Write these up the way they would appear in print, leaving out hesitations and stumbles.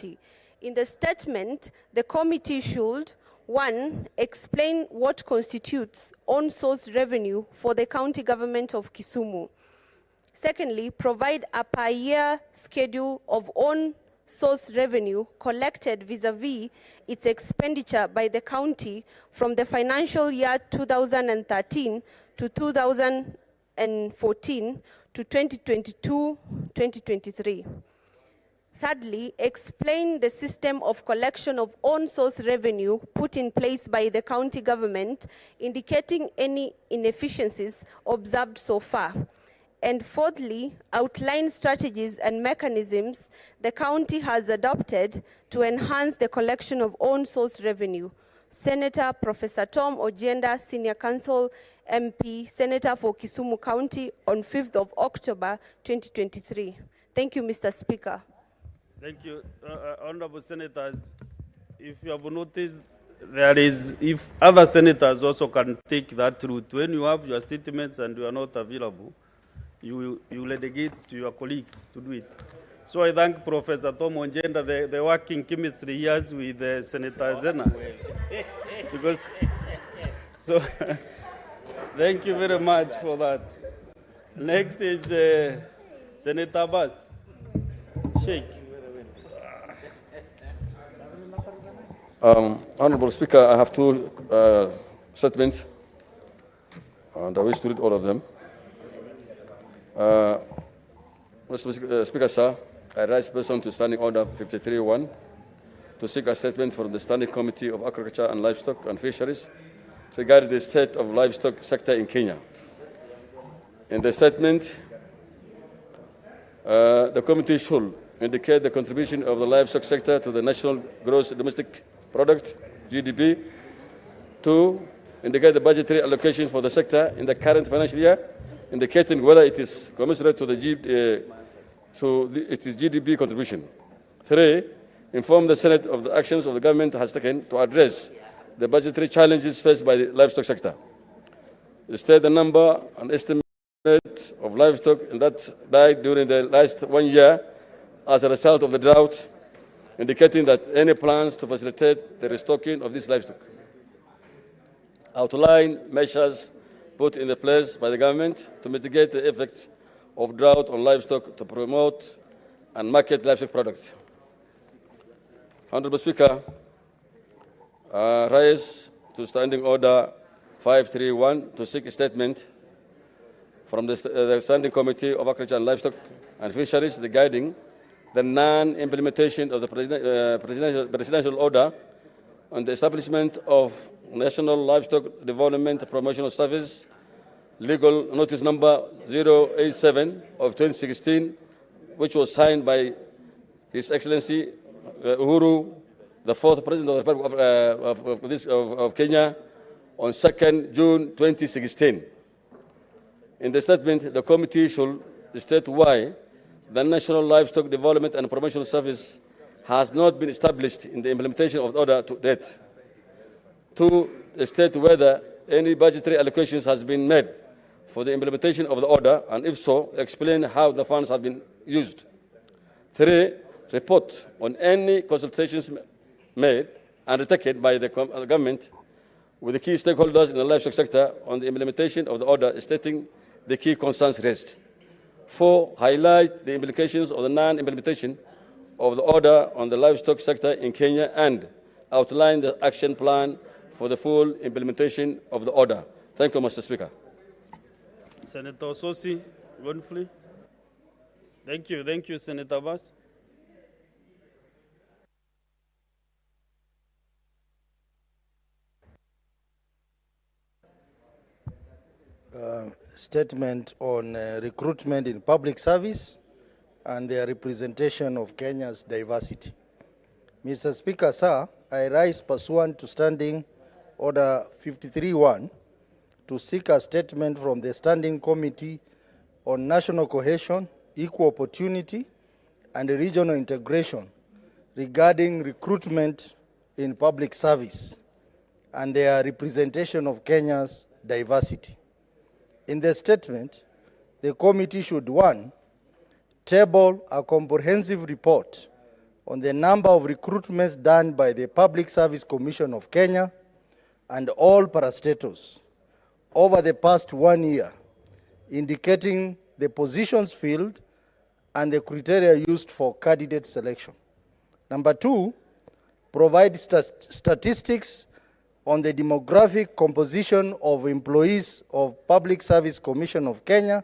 In the statement, the committee should: 1. Explain what constitutes on-source revenue for the county government of Kisumu. Secondly, provide a per-year schedule of on-source revenue collected vis-a-vis its expenditure by the county from the financial year 2013 to 2014 to 2022-2023. Thirdly, explain the system of collection of on-source revenue put in place by the county government, indicating any inefficiencies observed so far. And fourthly, outline strategies and mechanisms the county has adopted to enhance the collection of on-source revenue. Senator Professor Tom Ojienda, Senior Counsel MP, Senator for Kisumu County, on 5th of October 2023. Thank you, Mr. Speaker. Thank you, Honorable Senators. If you have noticed, there is, if other senators also can take that route, when you have your statements and you are not available, you delegate to your colleagues to do it. So I thank Professor Tom Onjenda, the working chemistry he has with Senator Zena. Because, so, thank you very much for that. Next is Senator Abbas. Sheikh. Honorable Speaker, I have two statements, and I wish to read all of them. Mr. Speaker, sir, I rise pursuant to Standing Order 53.1 to seek a statement from the Standing Committee of Agriculture and Livestock and Fisheries regarding the state of livestock sector in Kenya. In the statement, the committee should indicate the contribution of the livestock sector to the national gross domestic product, GDP. 2, indicate the budgetary allocations for the sector in the current financial year, indicating whether it is commensurate to its GDP contribution. 3, inform the Senate of the actions of the government has taken to address the budgetary challenges faced by the livestock sector. State the number and estimate of livestock that died during the last 1 year as a result of the drought, indicating that any plans to facilitate the restocking of this livestock. Outline measures put in place by the government to mitigate the effects of drought on livestock to promote and market livestock products. Honorable Speaker, rise to Standing Order 531 to seek a statement from the Standing Committee of Agriculture and Livestock and Fisheries regarding the non-implementation of the presidential order on the establishment of National Livestock Development Promotional Service, legal notice number 087 of 2016, which was signed by His Excellency Uhuru, the 4th President of the Republic of Kenya, on 2nd June 2016. In the statement, the committee should state why the National Livestock Development and Promotional Service has not been established in the implementation of the order to date. 2, state whether any budgetary allocations has been made for the implementation of the order, and if so, explain how the funds have been used. 3, report on any consultations made and undertaken by the government with the key stakeholders in the livestock sector on the implementation of the order, stating the key concerns raised. 4, highlight the implications of the non-implementation of the order on the livestock sector in Kenya and outline the action plan for the full implementation of the order. Thank you, Mr. Speaker. Senator Sosi, Gonfrey. Thank you, Senator Abbas. Statement on recruitment in public service and their representation of Kenya's diversity. Mr. Speaker, sir, I rise pursuant to Standing Order 53.1 to seek a statement from the Standing Committee on National Cohesion, Equal Opportunity, and Regional Integration regarding recruitment in public service and their representation of Kenya's diversity. In the statement, the committee should, 1, table a comprehensive report on the number of recruitments done by the Public Service Commission of Kenya and all parastatals over the past 1 year, indicating the positions filled and the criteria used for candidate selection. Number 2, provide statistics on the demographic composition of employees of Public Service Commission of Kenya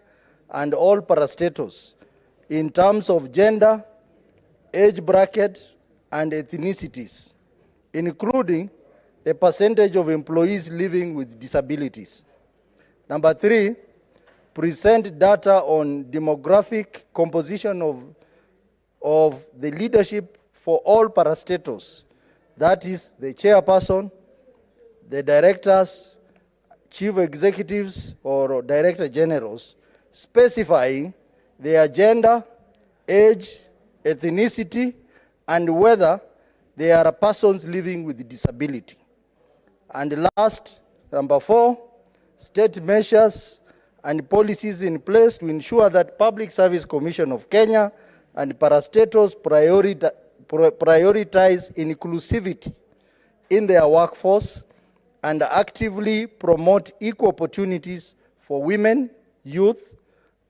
and all parastatals in terms of gender, age bracket, and ethnicities, including the percentage of employees living with disabilities. Number 3, present data on demographic composition of the leadership for all parastatals, that is the chairperson, the directors, chief executives, or director generals, specifying their gender, age, ethnicity, and whether they are persons living with disability. And last, number 4, state measures and policies in place to ensure that Public Service Commission of Kenya and parastatals prioritize inclusivity in their workforce and actively promote equal opportunities for women, youth,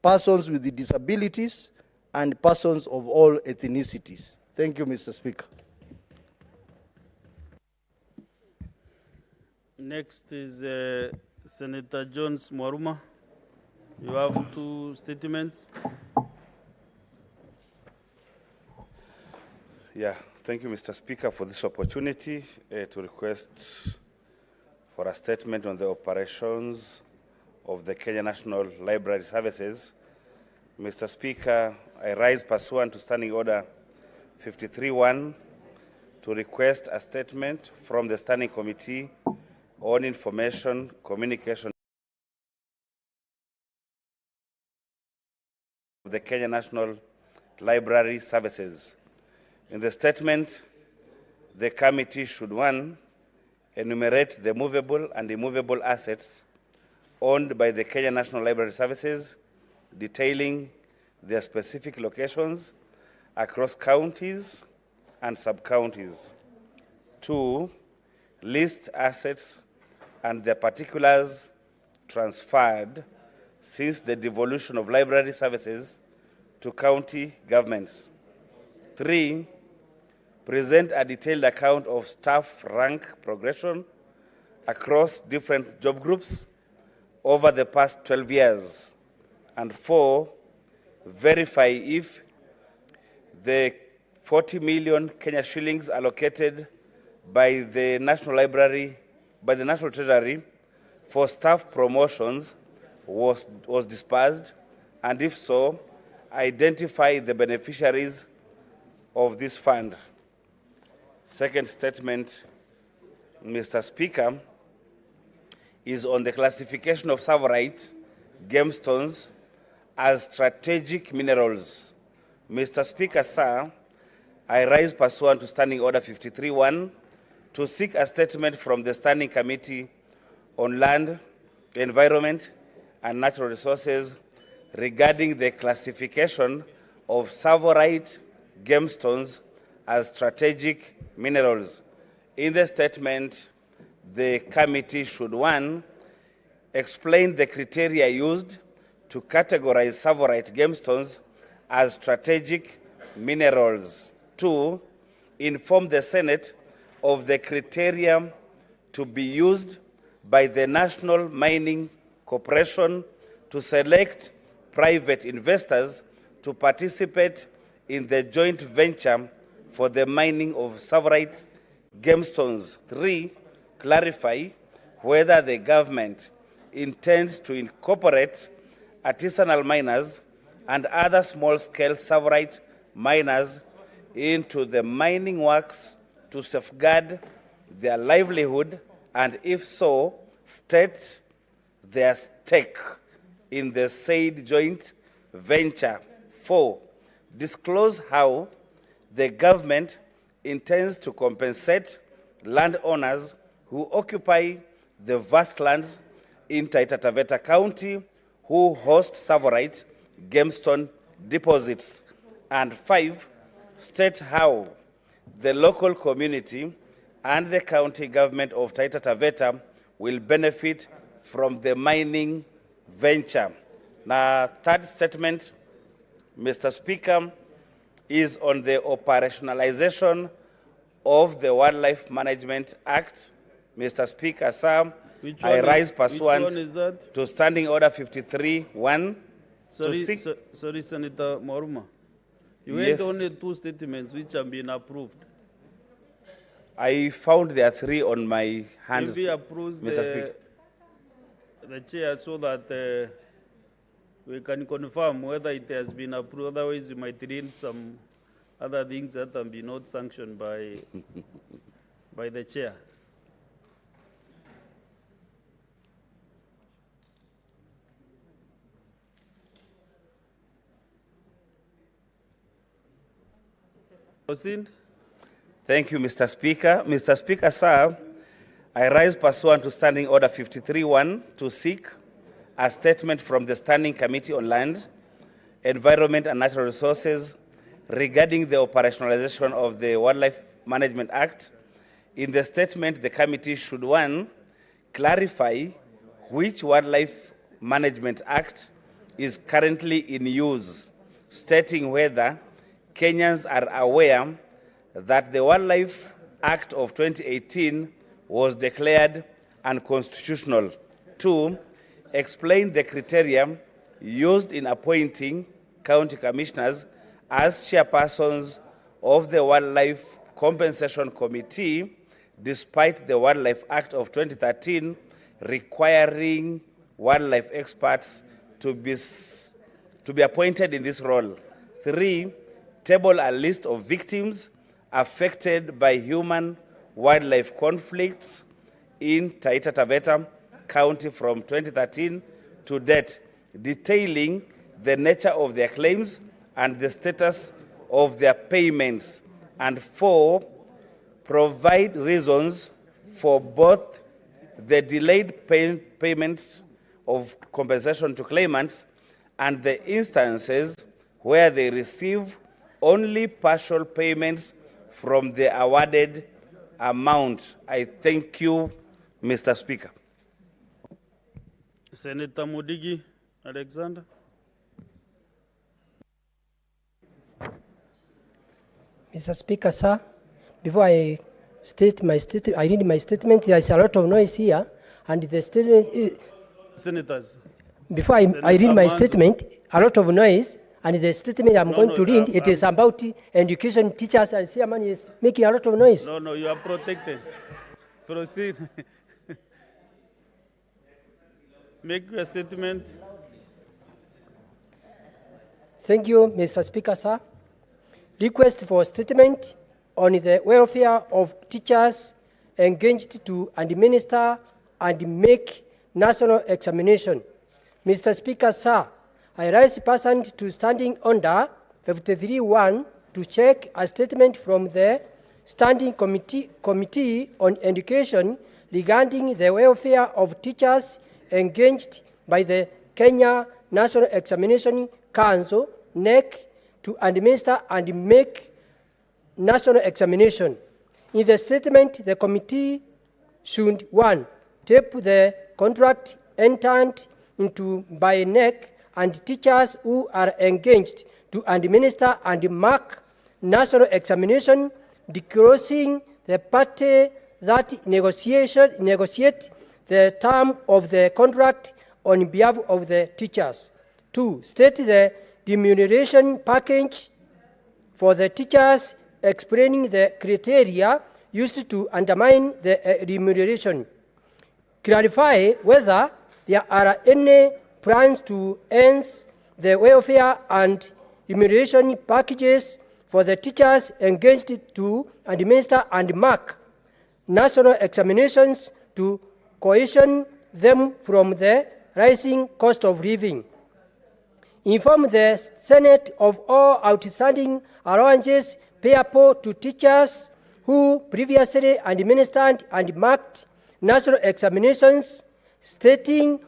persons with disabilities, and persons of all ethnicities. Thank you, Mr. Speaker. Next is Senator Jones Mwaruma. You have 2 statements. Yeah, thank you, Mr. Speaker, for this opportunity to request for a statement on the operations of the Kenya National Library Services. Mr. Speaker, I rise pursuant to Standing Order 53-1 to request a statement from the Standing Committee on Information, Communication of the Kenya National Library Services. In the statement, the committee should, 1, enumerate the movable and immovable assets owned by the Kenya National Library Services, detailing their specific locations across counties and sub-counties. 2, list assets and their particulars transferred since the devolution of library services to county governments. 3, present a detailed account of staff rank progression across different job groups over the past 12 years. And 4, verify if the 40 million Kenya shillings allocated by the National Library, by the National Treasury for staff promotions was dispersed, and if so, identify the beneficiaries of this fund. Second statement, Mr. Speaker, is on the classification of Savorite gemstones as strategic minerals. Mr. Speaker, sir, I rise pursuant to Standing Order 53-1 to seek a statement from the Standing Committee on Land, Environment, and Natural Resources regarding the classification of Savorite gemstones as strategic minerals. In the statement, the committee should, 1, explain the criteria used to categorize Savorite gemstones as strategic minerals. 2, inform the Senate of the criteria to be used by the National Mining Corporation to select private investors to participate in the joint venture for the mining of Savorite gemstones. 3, clarify whether the government intends to incorporate artisanal miners and other small-scale Savorite miners into the mining works to safeguard their livelihood, and if so, state their stake in the said joint venture. 4, disclose how the government intends to compensate landowners who occupy the vast lands in Taita Taveta County who host Savorite gemstone deposits. And 5, state how the local community and the county government of Taita Taveta will benefit from the mining venture. Now, third statement, Mr. Speaker, is on the operationalization of the Wildlife Management Act. Mr. Speaker, sir, I rise pursuant to Standing Order 53-1 Sorry, Senator Moruma. You Yes. had only 2 statements which have been approved. I found there are 3 on my hands, Maybe approves Mr. Speaker. the chair so that we can confirm whether it has been approved. Otherwise, you might read some other things that have been not sanctioned by the chair. Proceed. Thank you, Mr. Speaker. Mr. Speaker, sir, I rise pursuant to Standing Order 53-1 to seek a statement from the Standing Committee on Land, Environment and Natural Resources regarding the operationalization of the Wildlife Management Act. In the statement, the committee should, 1, clarify which Wildlife Management Act is currently in use, stating whether Kenyans are aware that the Wildlife Act of 2018 was declared unconstitutional. 2, explain the criteria used in appointing county commissioners as chairpersons of the Wildlife Compensation Committee, despite the Wildlife Act of 2013 requiring wildlife experts to be appointed in this role. 3, table a list of victims affected by human-wildlife conflicts in Taita Taveta County from 2013 to date, detailing the nature of their claims and the status of their payments. And 4, provide reasons for both the delayed payments of compensation to claimants and the instances where they receive only partial payments from the awarded amount. I thank you, Mr. Speaker. Senator Mudigi Alexander. Mr. Speaker, sir, before I read my statement, there is a lot of noise here, and the statement, Senators. before I read my statement, a lot of noise, and the statement I'm going to read, it is about education teachers, and chairman is making a lot of noise. No, you are protected. Proceed. Make your statement. Thank you, Mr. Speaker, sir. Request for statement on the welfare of teachers engaged to administer and make national examination. Mr. Speaker, sir, I rise pursuant to Standing Order 53-1 to check a statement from the Standing Committee on Education regarding the welfare of teachers engaged by the Kenya National Examination Council, NEC, to administer and make national examination. In the statement, the committee should, 1, tape the contract entered into by NEC and teachers who are engaged to administer and mark national examination, disclosing the party that negotiate the term of the contract on behalf of the teachers. 2, state the remuneration package for the teachers, explaining the criteria used to undermine the remuneration. Clarify whether there are any plans to enhance the welfare and remuneration packages for the teachers engaged to administer and mark national examinations to cushion them from the rising cost of living. Inform the Senate of all outstanding allowances payable to teachers who previously administered and marked national examinations, stating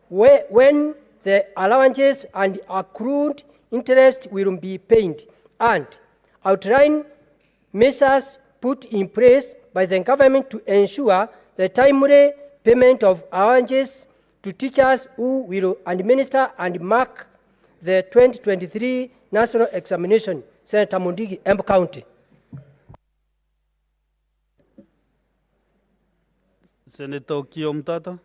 when the allowances and accrued interest will be paid, and outline measures put in place by the government to ensure the timely payment of allowances to teachers who will administer and mark the 2023 national examination. Senator Mundigi, Embu County. Senator Okiya Omtatah.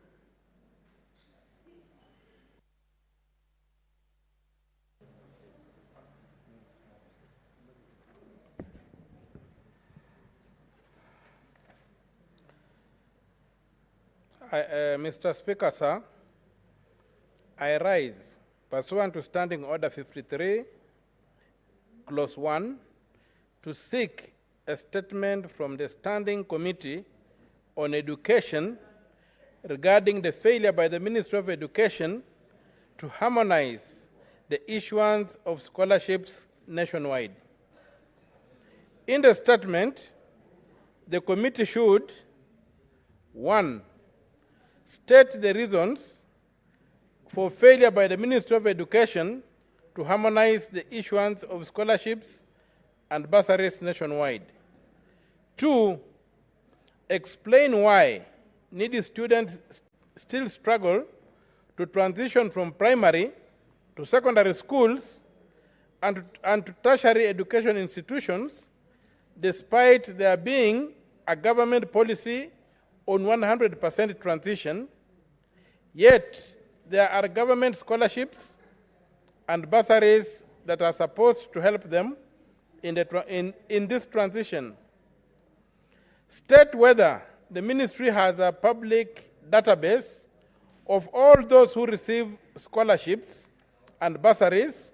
Mr. Speaker, sir, I rise pursuant to Standing Order 53, Clause 1, to seek a statement from the Standing Committee on Education regarding the failure by the Ministry of Education to harmonize the issuance of scholarships nationwide. In the statement, the committee should, 1, state the reasons for failure by the Ministry of Education to harmonize the issuance of scholarships and bursaries nationwide. 2, explain why needy students still struggle to transition from primary to secondary schools and to tertiary education institutions, despite there being a government policy on 100% transition, yet there are government scholarships and bursaries that are supposed to help them in this transition. State whether the ministry has a public database of all those who receive scholarships and bursaries,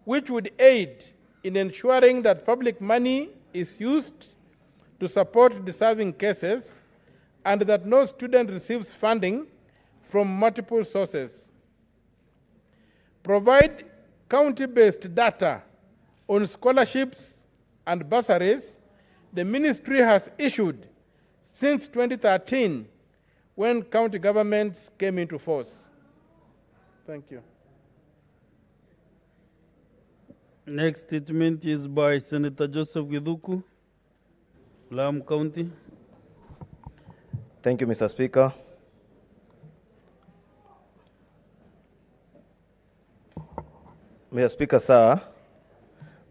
which would aid in ensuring that public money is used to support deserving cases and that no student receives funding from multiple sources. Provide county-based data on scholarships and bursaries the ministry has issued since 2013 when county governments came into force. Thank you. Next statement is by Senator Joseph Githuku, Lamu County. Thank you, Mr. Speaker. Mr. Speaker, sir,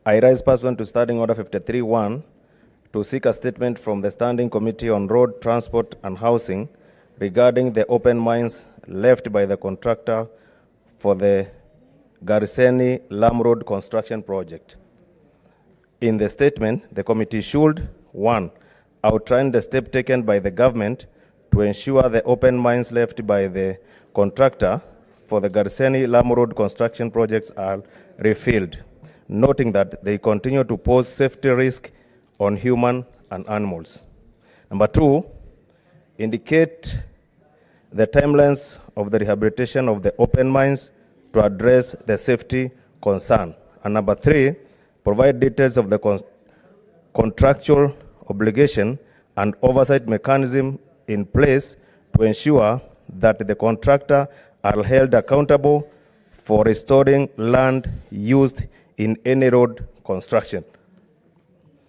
I rise pursuant to Standing Order 53-1 to seek a statement from the Standing Committee on Road, Transport and Housing regarding the open mines left by the contractor for the Gariseni Lam Road construction project. In the statement, the committee should, 1, outline the step taken by the government to ensure the open mines left by the contractor for the Gariseni Lam Road construction projects are refilled, noting that they continue to pose safety risk on human and animals. Number 2, indicate the timelines of the rehabilitation of the open mines to address the safety concern. And number 3, provide details of the contractual obligation and oversight mechanism in place to ensure that the contractor are held accountable for restoring land used in any road construction.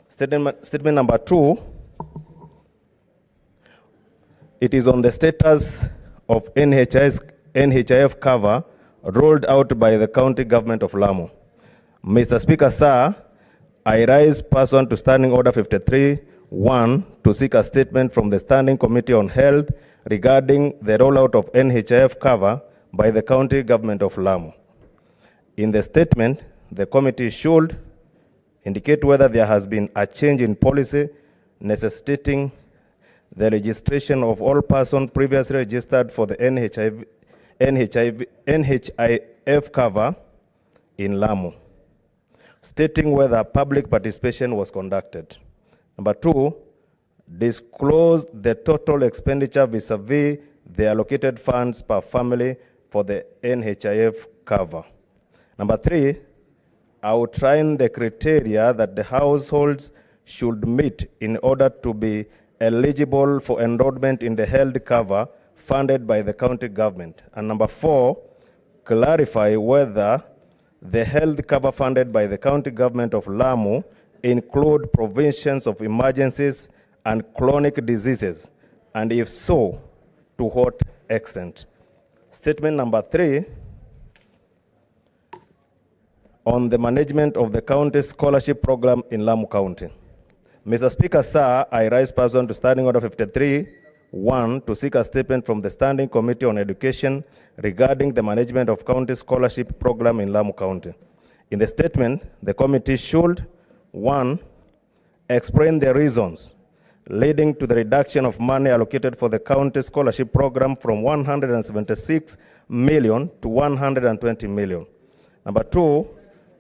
Statement number 2, it is on the status of NHIF cover rolled out by the county government of Lamu. Mr. Speaker, sir, I rise pursuant to Standing Order 53-1 to seek a statement from the Standing Committee on Health regarding the rollout of NHIF cover by the county government of Lamu. In the statement, the committee should indicate whether there has been a change in policy necessitating the registration of all persons previously registered for the NHIF cover in Lamu, stating whether public participation was conducted. Number 2, disclose the total expenditure vis-a-vis the allocated funds per family for the NHIF cover. Number 3, outline the criteria that the households should meet in order to be eligible for enrollment in the health cover funded by the county government. And number 4, clarify whether the health cover funded by the county government of Lamu include provisions of emergencies and chronic diseases, and if so, to what extent? Statement number 3, on the management of the county scholarship program in Lamu County. Mr. Speaker, sir, I rise pursuant to Standing Order 53-1 to seek a statement from the Standing Committee on Education regarding the management of county scholarship program in Lamu County. In the statement, the committee should, 1, explain the reasons leading to the reduction of money allocated for the county scholarship program from 176 million to 120 million. Number 2,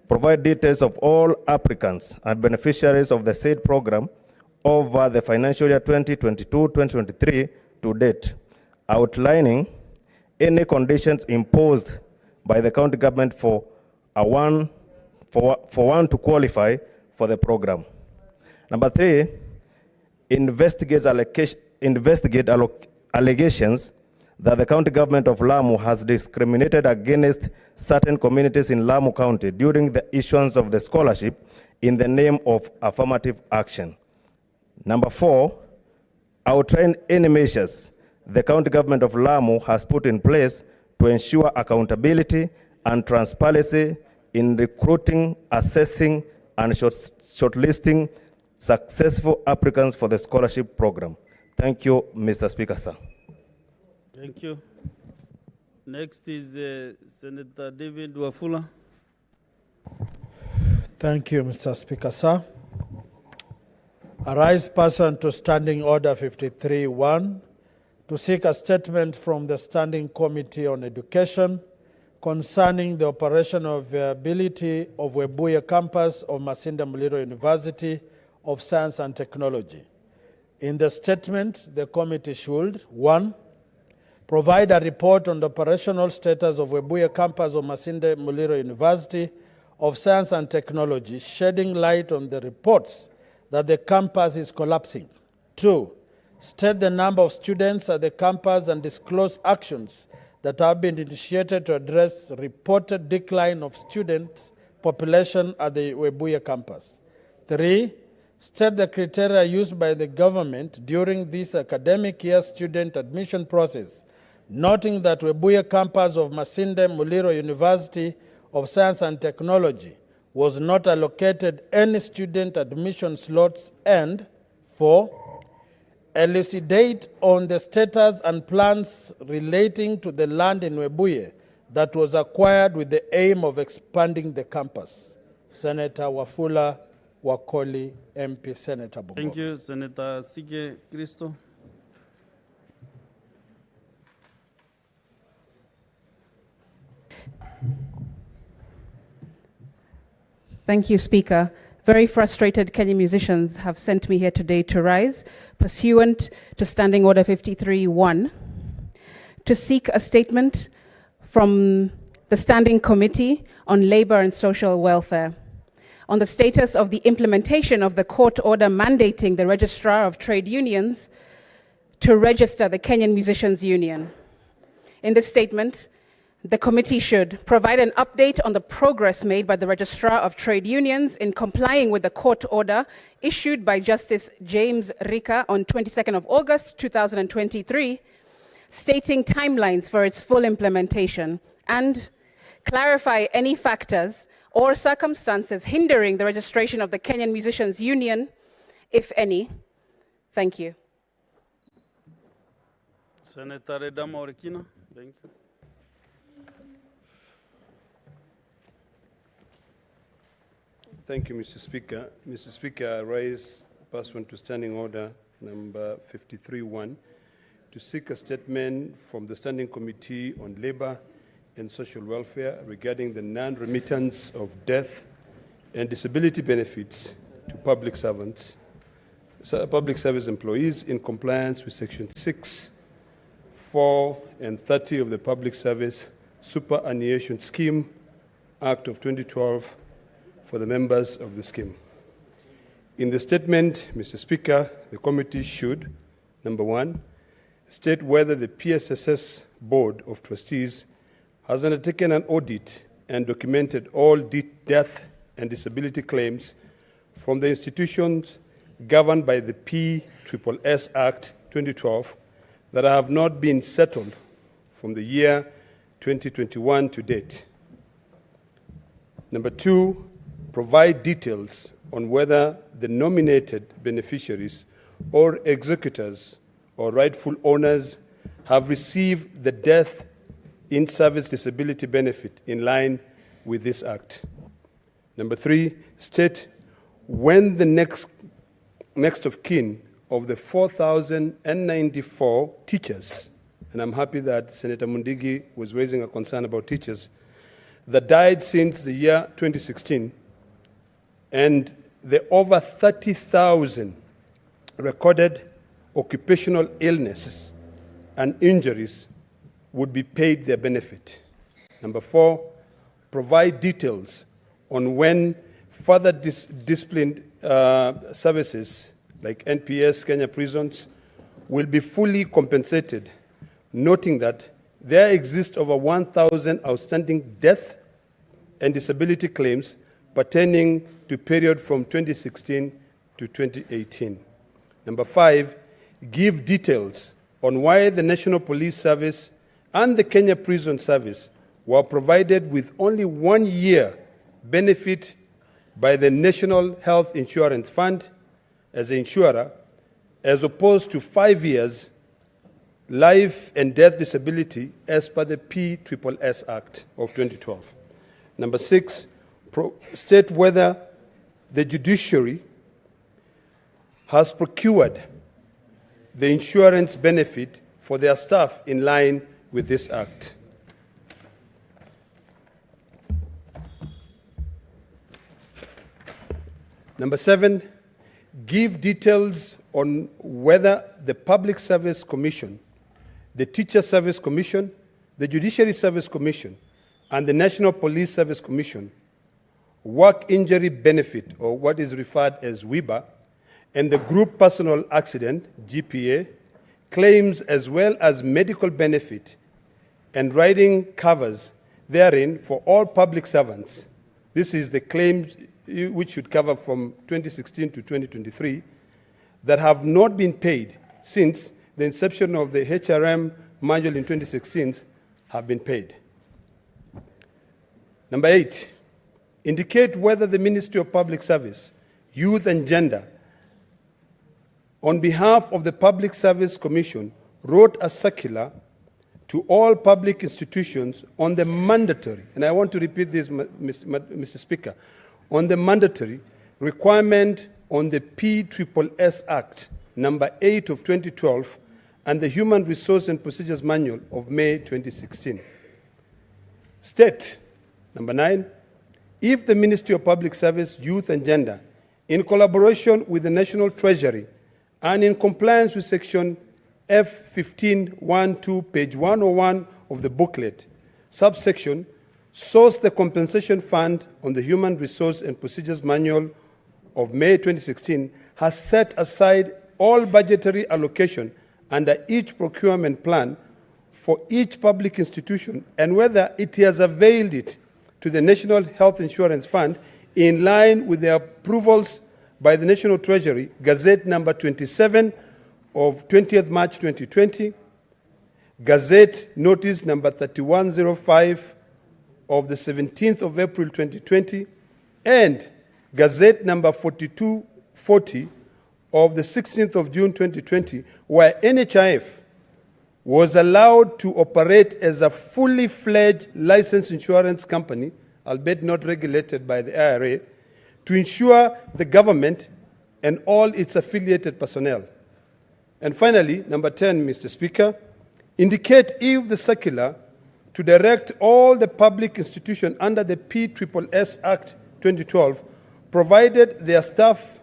provide details of all applicants and beneficiaries of the said program over the financial year 2022-2023 to date, outlining any conditions imposed by the county government for one to qualify for the program. Number 3, investigate allegations that the county government of Lamu has discriminated against certain communities in Lamu County during the issuance of the scholarship in the name of affirmative action. Number 4, outline any measures the county government of Lamu has put in place to ensure accountability and transparency in recruiting, assessing, and shortlisting successful applicants for the scholarship program. Thank you, Mr. Speaker, sir. Thank you. Next is Senator David Wafula. Thank you, Mr. Speaker, sir. I rise pursuant to Standing Order 53-1 to seek a statement from the Standing Committee on Education concerning the operational viability of Webuye campus of Masinde Muliro University of Science and Technology. In the statement, the committee should, 1, provide a report on the operational status of Webuye campus of Masinde Muliro University of Science and Technology, shedding light on the reports that the campus is collapsing. 2, state the number of students at the campus and disclose actions that have been initiated to address reported decline of student population at the Webuye campus. 3, state the criteria used by the government during this academic year student admission process, noting that Webuye campus of Masinde Muliro University of Science and Technology was not allocated any student admission slots, and 4, elucidate on the status and plans relating to the land in Webuye that was acquired with the aim of expanding the campus. Senator Wafula Wakoli, MP, Senator Bungoma. Thank you, Senator Sige Christo. Thank you, Speaker. Very frustrated Kenyan musicians have sent me here today to rise, pursuant to Standing Order 53-1, to seek a statement from the Standing Committee on Labor and Social Welfare on the status of the implementation of the court order mandating the Registrar of Trade Unions to register the Kenyan Musicians Union. In this statement, the committee should provide an update on the progress made by the Registrar of Trade Unions in complying with the court order issued by Justice James Rika on 22nd of August 2023, stating timelines for its full implementation, and clarify any factors or circumstances hindering the registration of the Kenyan Musicians Union, if any. Thank you. Senator Redama Orikina. Thank you. Thank you, Mr. Speaker. Mr. Speaker, I rise pursuant to Standing Order number 53-1 to seek a statement from the Standing Committee on Labor and Social Welfare regarding the non-remittance of death and disability benefits to public servants, public service employees in compliance with Section 6, 4, and 30 of the Public Service Superannuation Scheme Act of 2012 for the members of the scheme. In the statement, Mr. Speaker, the committee should, number 1, state whether the PSSS Board of Trustees has undertaken an audit and documented all death and disability claims from the institutions governed by the PSSS Act 2012 that have not been settled from the year 2021 to date. Number 2, provide details on whether the nominated beneficiaries or executors or rightful owners have received the death in service disability benefit in line with this act. Number 3, state when the next of kin of the 4,094 teachers, and I'm happy that Senator Mundigi was raising a concern about teachers, that died since the year 2016, and the over 30,000 recorded occupational illnesses and injuries would be paid their benefit. Number 4, provide details on when further disciplined services like NPS, Kenya prisons, will be fully compensated, noting that there exist over 1,000 outstanding death and disability claims pertaining to period from 2016 to 2018. Number 5, give details on why the National Police Service and the Kenya Prison Service were provided with only 1 year benefit by the National Health Insurance Fund as an insurer, as opposed to 5 years life and death disability as per the PSSS Act of 2012. Number 6, state whether the judiciary has procured the insurance benefit for their staff in line with this act. Number 7, give details on whether the Public Service Commission, the Teacher Service Commission, the Judiciary Service Commission, and the National Police Service Commission work injury benefit, or what is referred as WIBA, and the group personal accident, GPA, claims as well as medical benefit and riding covers therein for all public servants. This is the claims which should cover from 2016 to 2023 that have not been paid since the inception of the HRM manual in 2016 have been paid. Number 8, indicate whether the Ministry of Public Service, Youth and Gender, on behalf of the Public Service Commission, wrote a circular to all public institutions on the mandatory, and I want to repeat this, Mr. Speaker, on the mandatory requirement on the PSSS Act number 8 of 2012 and the Human Resource and Procedures Manual of May 2016. State, number 9, if the Ministry of Public Service, Youth and Gender, in collaboration with the National Treasury and in compliance with Section F1512, page 101 of the booklet, subsection, source the compensation fund on the Human Resource and Procedures Manual of May 2016, has set aside all budgetary allocation under each procurement plan for each public institution, and whether it has availed it to the National Health Insurance Fund in line with the approvals by the National Treasury, Gazette number 27 of 20th March 2020, Gazette Notice number 3105 of the 17th of April 2020, and Gazette number 4240 of the 16th of June 2020, where NHIF was allowed to operate as a fully fledged licensed insurance company, albeit not regulated by the IRA, to insure the government and all its affiliated personnel. And finally, number 10, Mr. Speaker, indicate if the circular to direct all the public institutions under the PSSS Act 2012 provided their staff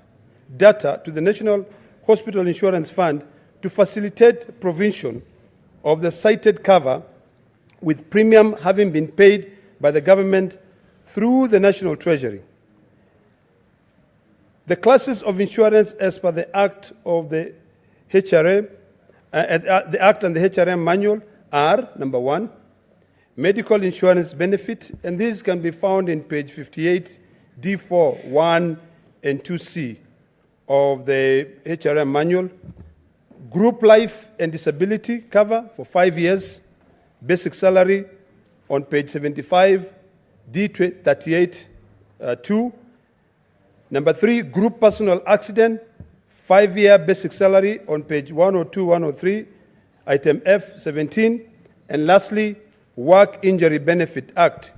data to the National Hospital Insurance Fund to facilitate provision of the cited cover, with premium having been paid by the government through the National Treasury. The classes of insurance as per the Act of the HRA, the Act and the HRM manual are, number 1, medical insurance benefit, and this can be found in page 58, D4, 1 and 2C of the HRM manual, group life and disability cover for 5 years, basic salary on page 75, D38, 2. Number 3, group personal accident, 5-year basic salary on page 102, 103, item F17. And lastly, Work Injury Benefit Act,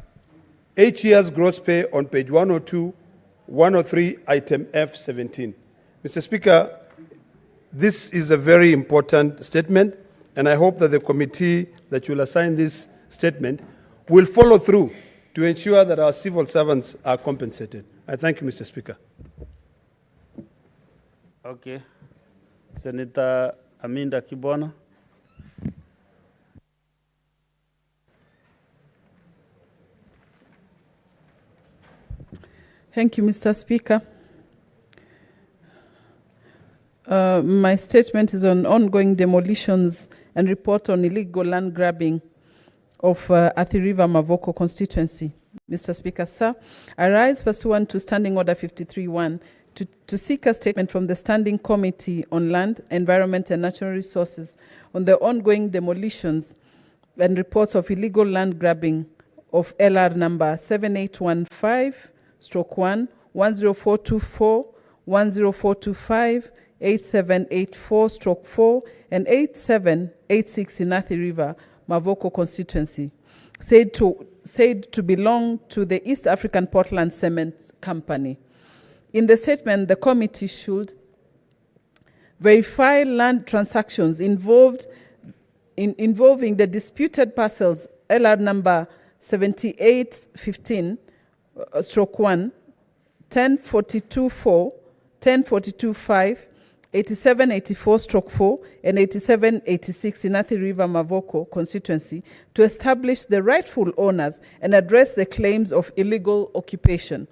8 years gross pay on page 102, 103, item F17. Mr. Speaker, this is a very important statement, and I hope that the committee that will assign this statement will follow through to ensure that our civil servants are compensated. I thank you, Mr. Speaker. Okay. Senator Aminda Kibwana. Thank you, Mr. Speaker. My statement is on ongoing demolitions and report on illegal land grabbing of Athi River Mavoko constituency. Mr. Speaker, sir, I rise pursuant to Standing Order 53.1 to seek a statement from the Standing Committee on Land, Environment and Natural Resources on the ongoing demolitions and reports of illegal land grabbing of LR number 7815/1, 10424, 10425, 8784/4, and 8786 in Athi River, Mavoko constituency, said to belong to the East African Portland Cement Company. In the statement, the committee should verify land transactions involving the disputed parcels LR number 7815/1, 10424, 10425, 8784/4, and 8786 in Athi River Mavoko constituency to establish the rightful owners and address the claims of illegal occupation.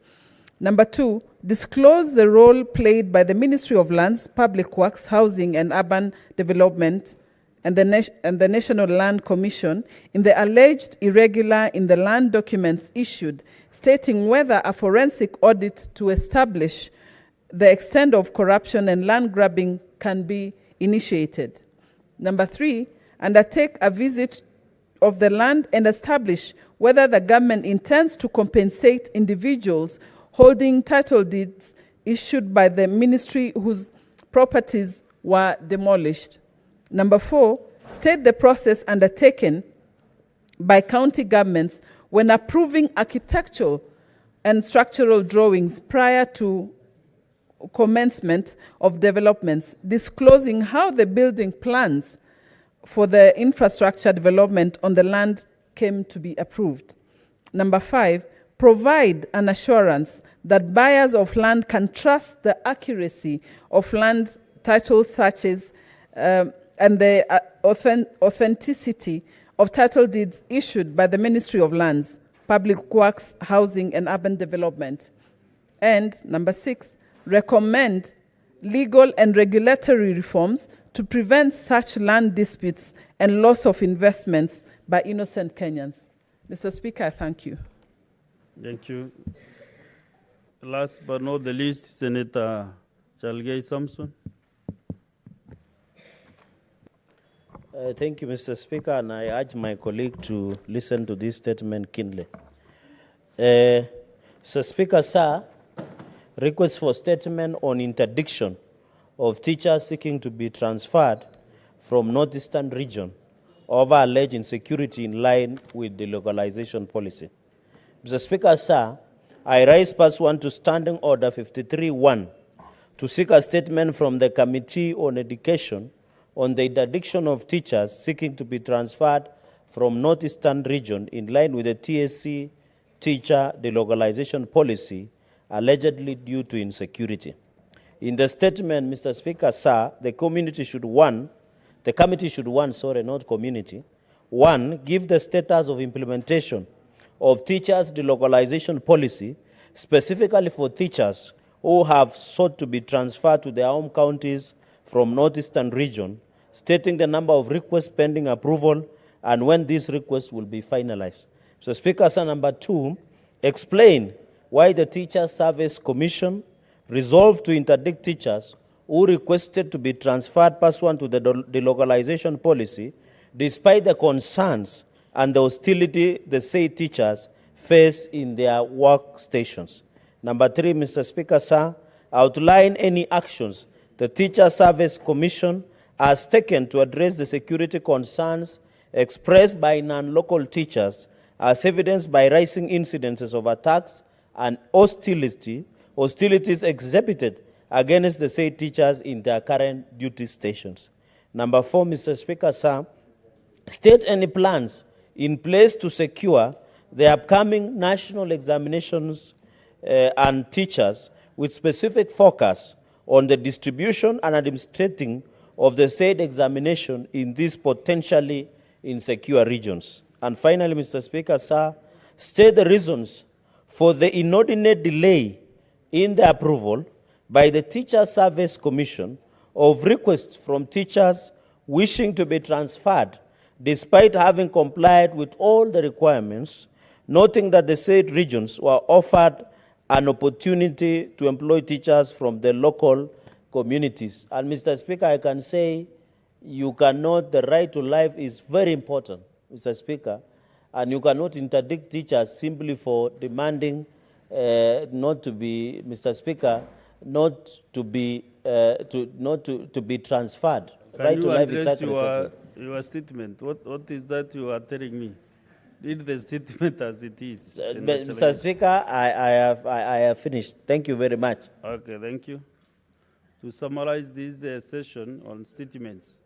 Number 2, disclose the role played by the Ministry of Lands, Public Works, Housing and Urban Development and the National Land Commission in the alleged irregular in the land documents issued, stating whether a forensic audit to establish the extent of corruption and land grabbing can be initiated. Number 3, undertake a visit of the land and establish whether the government intends to compensate individuals holding title deeds issued by the ministry whose properties were demolished. Number 4, state the process undertaken by county governments when approving architectural and structural drawings prior to commencement of developments, disclosing how the building plans for the infrastructure development on the land came to be approved. Number 5, provide an assurance that buyers of land can trust the accuracy of land title searches and the authenticity of title deeds issued by the Ministry of Lands, Public Works, Housing and Urban Development. And number 6, recommend legal and regulatory reforms to prevent such land disputes and loss of investments by innocent Kenyans. Mr. Speaker, I thank you. Thank you. Last but not the least, Senator Chalgei Samson. Thank you, Mr. Speaker, and I urge my colleague to listen to this statement keenly. Mr. Speaker, sir, request for statement on interdiction of teachers seeking to be transferred from Northeastern region over alleged insecurity in line with the localization policy. Mr. Speaker, sir, I rise pursuant to Standing Order 53.1 to seek a statement from the Committee on Education on the interdiction of teachers seeking to be transferred from Northeastern region in line with the TSC teacher delocalization policy allegedly due to insecurity. In the statement, Mr. Speaker, sir, the committee should one, not community, 1, give the status of implementation of teachers delocalization policy, specifically for teachers who have sought to be transferred to their home counties from Northeastern region, stating the number of requests pending approval and when these requests will be finalized. So, Speaker, sir, number 2, explain why the Teachers Service Commission resolved to interdict teachers who requested to be transferred pursuant to the delocalization policy, despite the concerns and the hostility the said teachers face in their workstations. Number 3, Mr. Speaker, sir, outline any actions the Teacher Service Commission has taken to address the security concerns expressed by non-local teachers, as evidenced by rising incidences of attacks and hostilities exhibited against the said teachers in their current duty stations. Number 4, Mr. Speaker, sir, state any plans in place to secure the upcoming national examinations and teachers with specific focus on the distribution and administrating of the said examination in these potentially insecure regions. And finally, Mr. Speaker, sir, state the reasons for the inordinate delay in the approval by the Teacher Service Commission of requests from teachers wishing to be transferred despite having complied with all the requirements, noting that the said regions were offered an opportunity to employ teachers from the local communities. And Mr. Speaker, I can say you cannot, the right to life is very important, Mr. Speaker, and you cannot interdict teachers simply for demanding not to be, Mr. Speaker, not to be transferred. Right to life is such your statement? What is that you are telling me? Read the statement as it is. Mr. Speaker, I have finished. Thank you very much. Okay, thank you. To summarize this session on statements,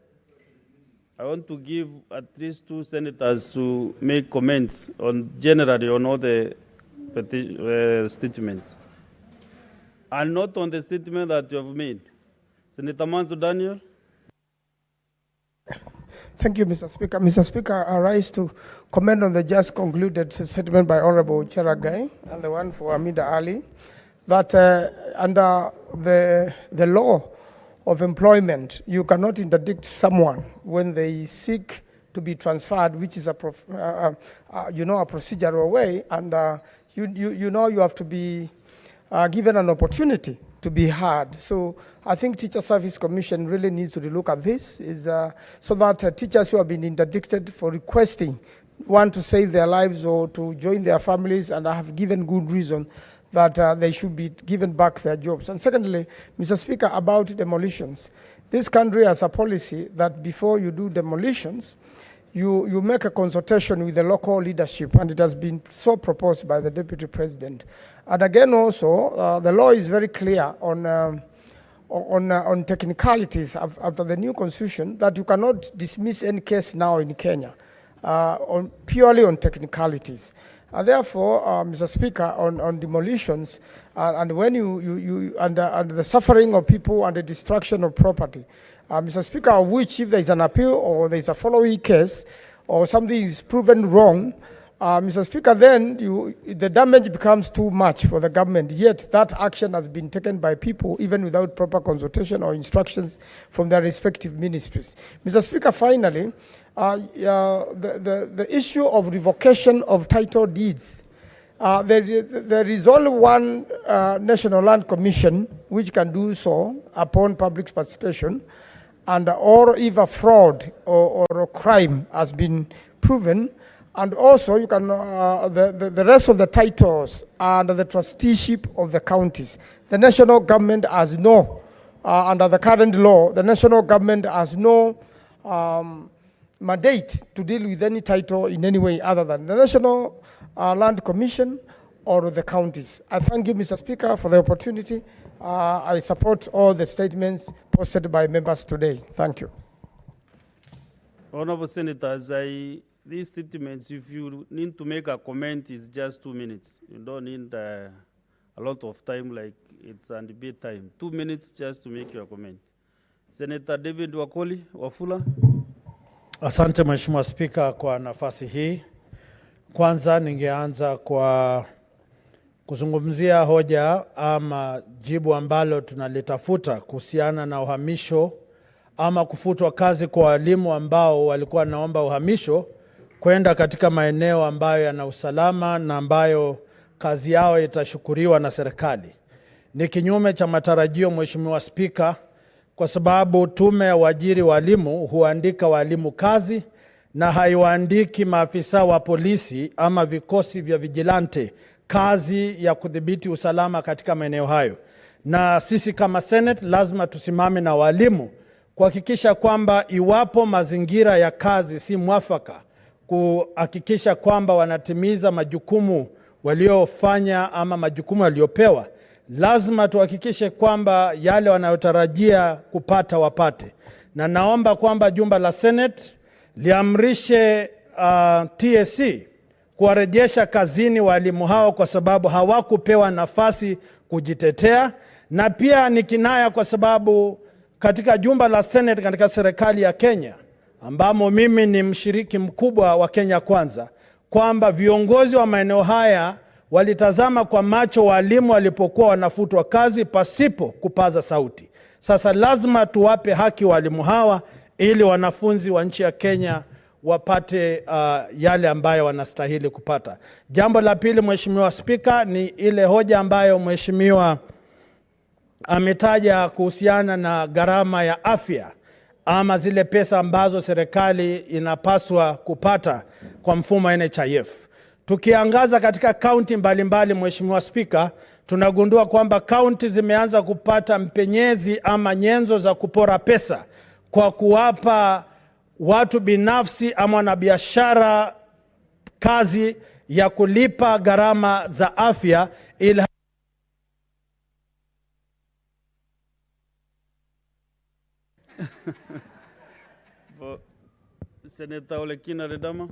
I want to give at least 2 senators to make comments on generally on all the statements, and not on the statement that you have made. Senator Manzo Daniel. Thank you, Mr. Speaker. Mr. Speaker, I rise to comment on the just concluded statement by Honorable Cheragai and the one for Amida Ali, that under the law of employment, you cannot interdict someone when they seek to be transferred, which is a procedural way, and you have to be given an opportunity to be heard. So I think Teacher Service Commission really needs to relook at this, so that teachers who have been interdicted for requesting, one, to save their lives or to join their families, and I have given good reason that they should be given back their jobs. And secondly, Mr. Speaker, about demolitions. This country has a policy that before you do demolitions, you make a consultation with the local leadership, and it has been so proposed by the Deputy President. And again also, the law is very clear on technicalities after the new constitution, that you cannot dismiss any case now in Kenya purely on technicalities. Therefore, Mr. Speaker, on demolitions, and when and the suffering of people and the destruction of property, Mr. Speaker, of which if there is an appeal or there is a following case or something is proven wrong, Mr. Speaker, then the damage becomes too much for the government, yet that action has been taken by people even without proper consultation or instructions from their respective ministries. Mr. Speaker, finally, the issue of revocation of title deeds. There is only one National Land Commission which can do so upon public participation, and or if a fraud or a crime has been proven. And also, you can the rest of the titles are under the trusteeship of the counties. The national government has no, under the current law, the national government has no mandate to deal with any title in any way other than the National Land Commission or the counties. I thank you, Mr. Speaker, for the opportunity. I support all the statements posted by members today. Thank you. Honorable Senators, these statements, if you need to make a comment, is just 2 minutes. You don't need a lot of time like it's a debate time. 2 minutes just to make your comment. Senator David Wakoli, Wafula. Asante Mheshimiwa Spika kwa nafasi hii. Kwanza ningeanza kwa kuzungumzia hoja ama jibu ambalo tunalitafuta kuhusiana na uhamisho ama kufutwa kazi kwa walimu ambao walikuwa naomba uhamisho kwenda katika maeneo ambayo yana usalama na ambayo kazi yao itashukuriwa na serikali. ni kinyume cha matarajio, Mheshimiwa Spika, kwa sababu tume ya uajiri walimu huandika walimu kazi na haiwaandiki maafisa wa polisi ama vikosi vya vigilante kazi ya kudhibiti usalama katika maeneo hayo. Na sisi kama Senate lazima tusimame na walimu kuhakikisha kwamba iwapo mazingira ya kazi si mwafaka, kuhakikisha kwamba wanatimiza majukumu waliofanya ama majukumu waliopewa, lazima tuhakikishe kwamba yale wanayotarajia kupata wapate. Na naomba kwamba jumba la Senate liamrishe TSC kuwarejesha kazini walimu hao kwa sababu hawakupewa nafasi kujitetea, na pia ni kinaya kwa sababu katika jumba la Senate katika serikali ya Kenya ambamo mimi ni mshiriki mkubwa wa Kenya Kwanza, kwamba viongozi wa maeneo haya walitazama kwa macho walimu walipokuwa wanafutwa kazi pasipo kupaza sauti. Sasa lazima tuwape haki walimu hawa ili wanafunzi wa nchi ya Kenya wapate yale ambayo wanastahili kupata. Jambo la pili, Mheshimiwa Spika, ni ile hoja ambayo Mheshimiwa ametaja kuhusiana na gharama ya afya ama zile pesa ambazo serikali inapaswa kupata kwa mfumo wa NHIF. Tukiangaza katika kaunti mbalimbali, Mheshimiwa Spika, tunagundua kwamba kaunti zimeanza kupata mpenyezi ama nyenzo za kupora pesa kwa kuwapa watu binafsi ama wanabiashara kazi ya kulipa gharama za afya ili Senator Olekina Redama.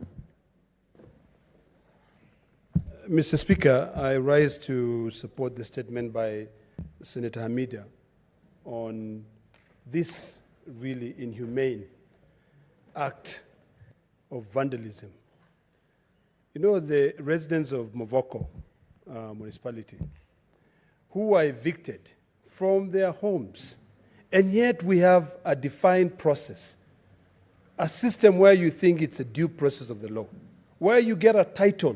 Mr. Speaker, I rise to support the statement by Senator Hamida on this really inhumane act of vandalism. You know, the residents of Mavoko municipality who are evicted from their homes, and yet we have a defined process, a system where you think it's a due process of the law, where you get a title.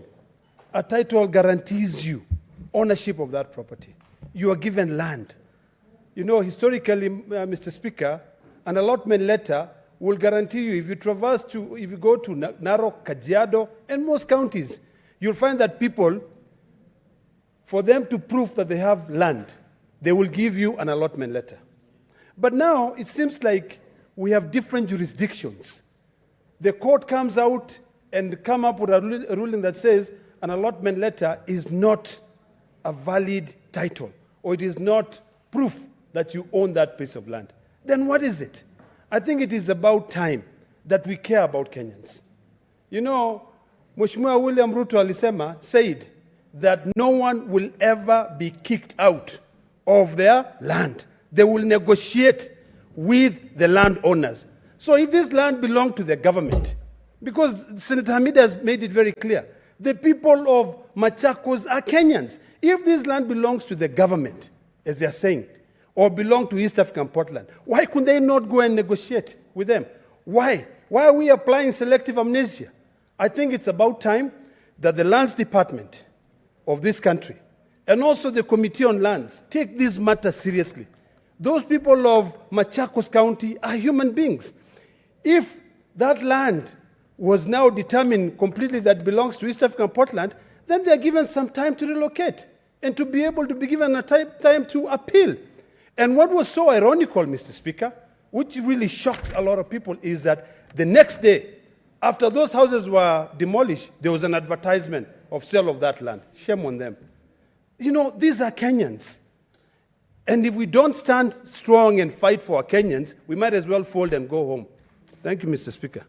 A title guarantees you ownership of that property. You are given land. You know, historically, Mr. Speaker, an allotment letter will guarantee you, if you go to Narok, Kajiado, and most counties, you'll find that people, for them to prove that they have land, they will give you an allotment letter. But now it seems like we have different jurisdictions. The court comes out and come up with a ruling that says an allotment letter is not a valid title, or it is not proof that you own that piece of land. Then what is it? I think it is about time that we care about Kenyans. You know, Mheshimiwa William RUTO alisema said that no one will ever be kicked out of their land. They will negotiate with the landowners. So if this land belongs to the government, because Senator Hamida has made it very clear, the people of Machakos are Kenyans. If this land belongs to the government, as they are saying, or belong to East African Portland, why could they not go and negotiate with them? Why? Why are we applying selective amnesia? I think it's about time that the Lands Department of this country and also the Committee on Lands take this matter seriously. Those people of Machakos County are human beings. If that land was now determined completely that belongs to East African Portland, then they're given some time to relocate and to be able to be given a time to appeal. And what was so ironical, Mr. Speaker, which really shocks a lot of people, is that the next day, after those houses were demolished, there was an advertisement of sale of that land. Shame on them. You know, these are Kenyans. And if we don't stand strong and fight for our Kenyans, we might as well fold and go home. Thank you, Mr. Speaker.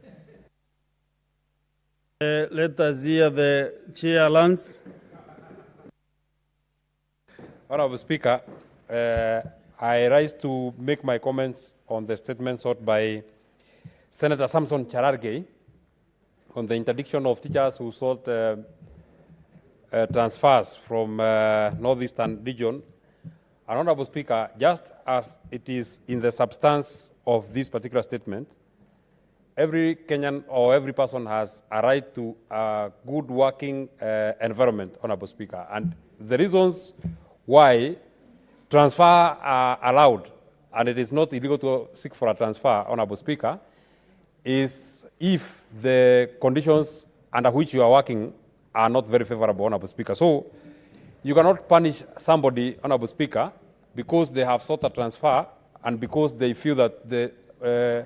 Let us hear the chair, Lance. Honorable Speaker, I rise to make my comments on the statement sought by Senator Samson Cherargei on the interdiction of teachers who sought transfers from Northeastern region. Honorable Speaker, just as it is in the substance of this particular statement, every Kenyan or every person has a right to a good working environment, Honorable Speaker. And the reasons why transfer are allowed, and it is not illegal to seek for a transfer, Honorable Speaker, is if the conditions under which you are working are not very favorable, Honorable Speaker. So you cannot punish somebody, Honorable Speaker, because they have sought a transfer and because they feel that the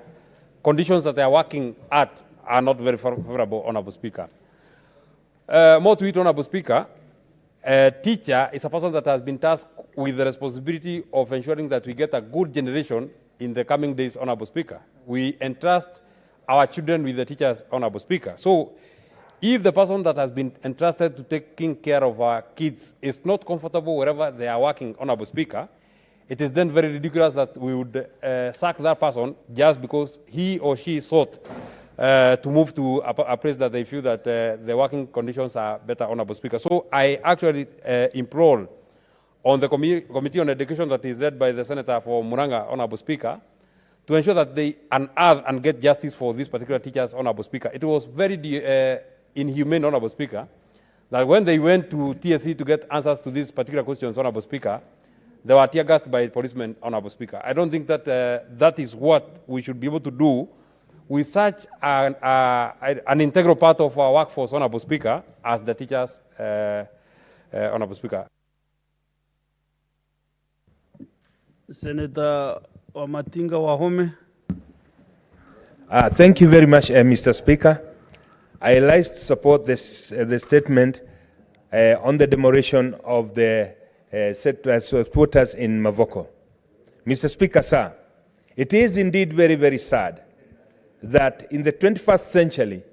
conditions that they are working at are not very favorable, Honorable Speaker. More to it, Honorable Speaker, a teacher is a person that has been tasked with the responsibility of ensuring that we get a good generation in the coming days, Honorable Speaker. We entrust our children with the teachers, Honorable Speaker. So if the person that has been entrusted to taking care of our kids is not comfortable wherever they are working, Honorable Speaker, it is then very ridiculous that we would sack that person just because he or she sought to move to a place that they feel that the working conditions are better, Honorable Speaker. So I actually implore on the Committee on Education that is led by the Senator for Muranga, Honorable Speaker, to ensure that they unearth and get justice for these particular teachers, Honorable Speaker. It was very inhumane, Honorable Speaker, that when they went to TSC to get answers to these particular questions, Honorable Speaker, they were tear gassed by policemen, Honorable Speaker. I don't think that that is what we should be able to do with such an integral part of our workforce, Honorable Speaker, as the teachers, Honorable Speaker. Senator Wamatinga Wahome. Thank you very much, Mr. Speaker. I like to support this, the statement on the demolition of the quotas in Mavoko. Mr. Speaker, sir, it is indeed very, very sad that in the 21st century,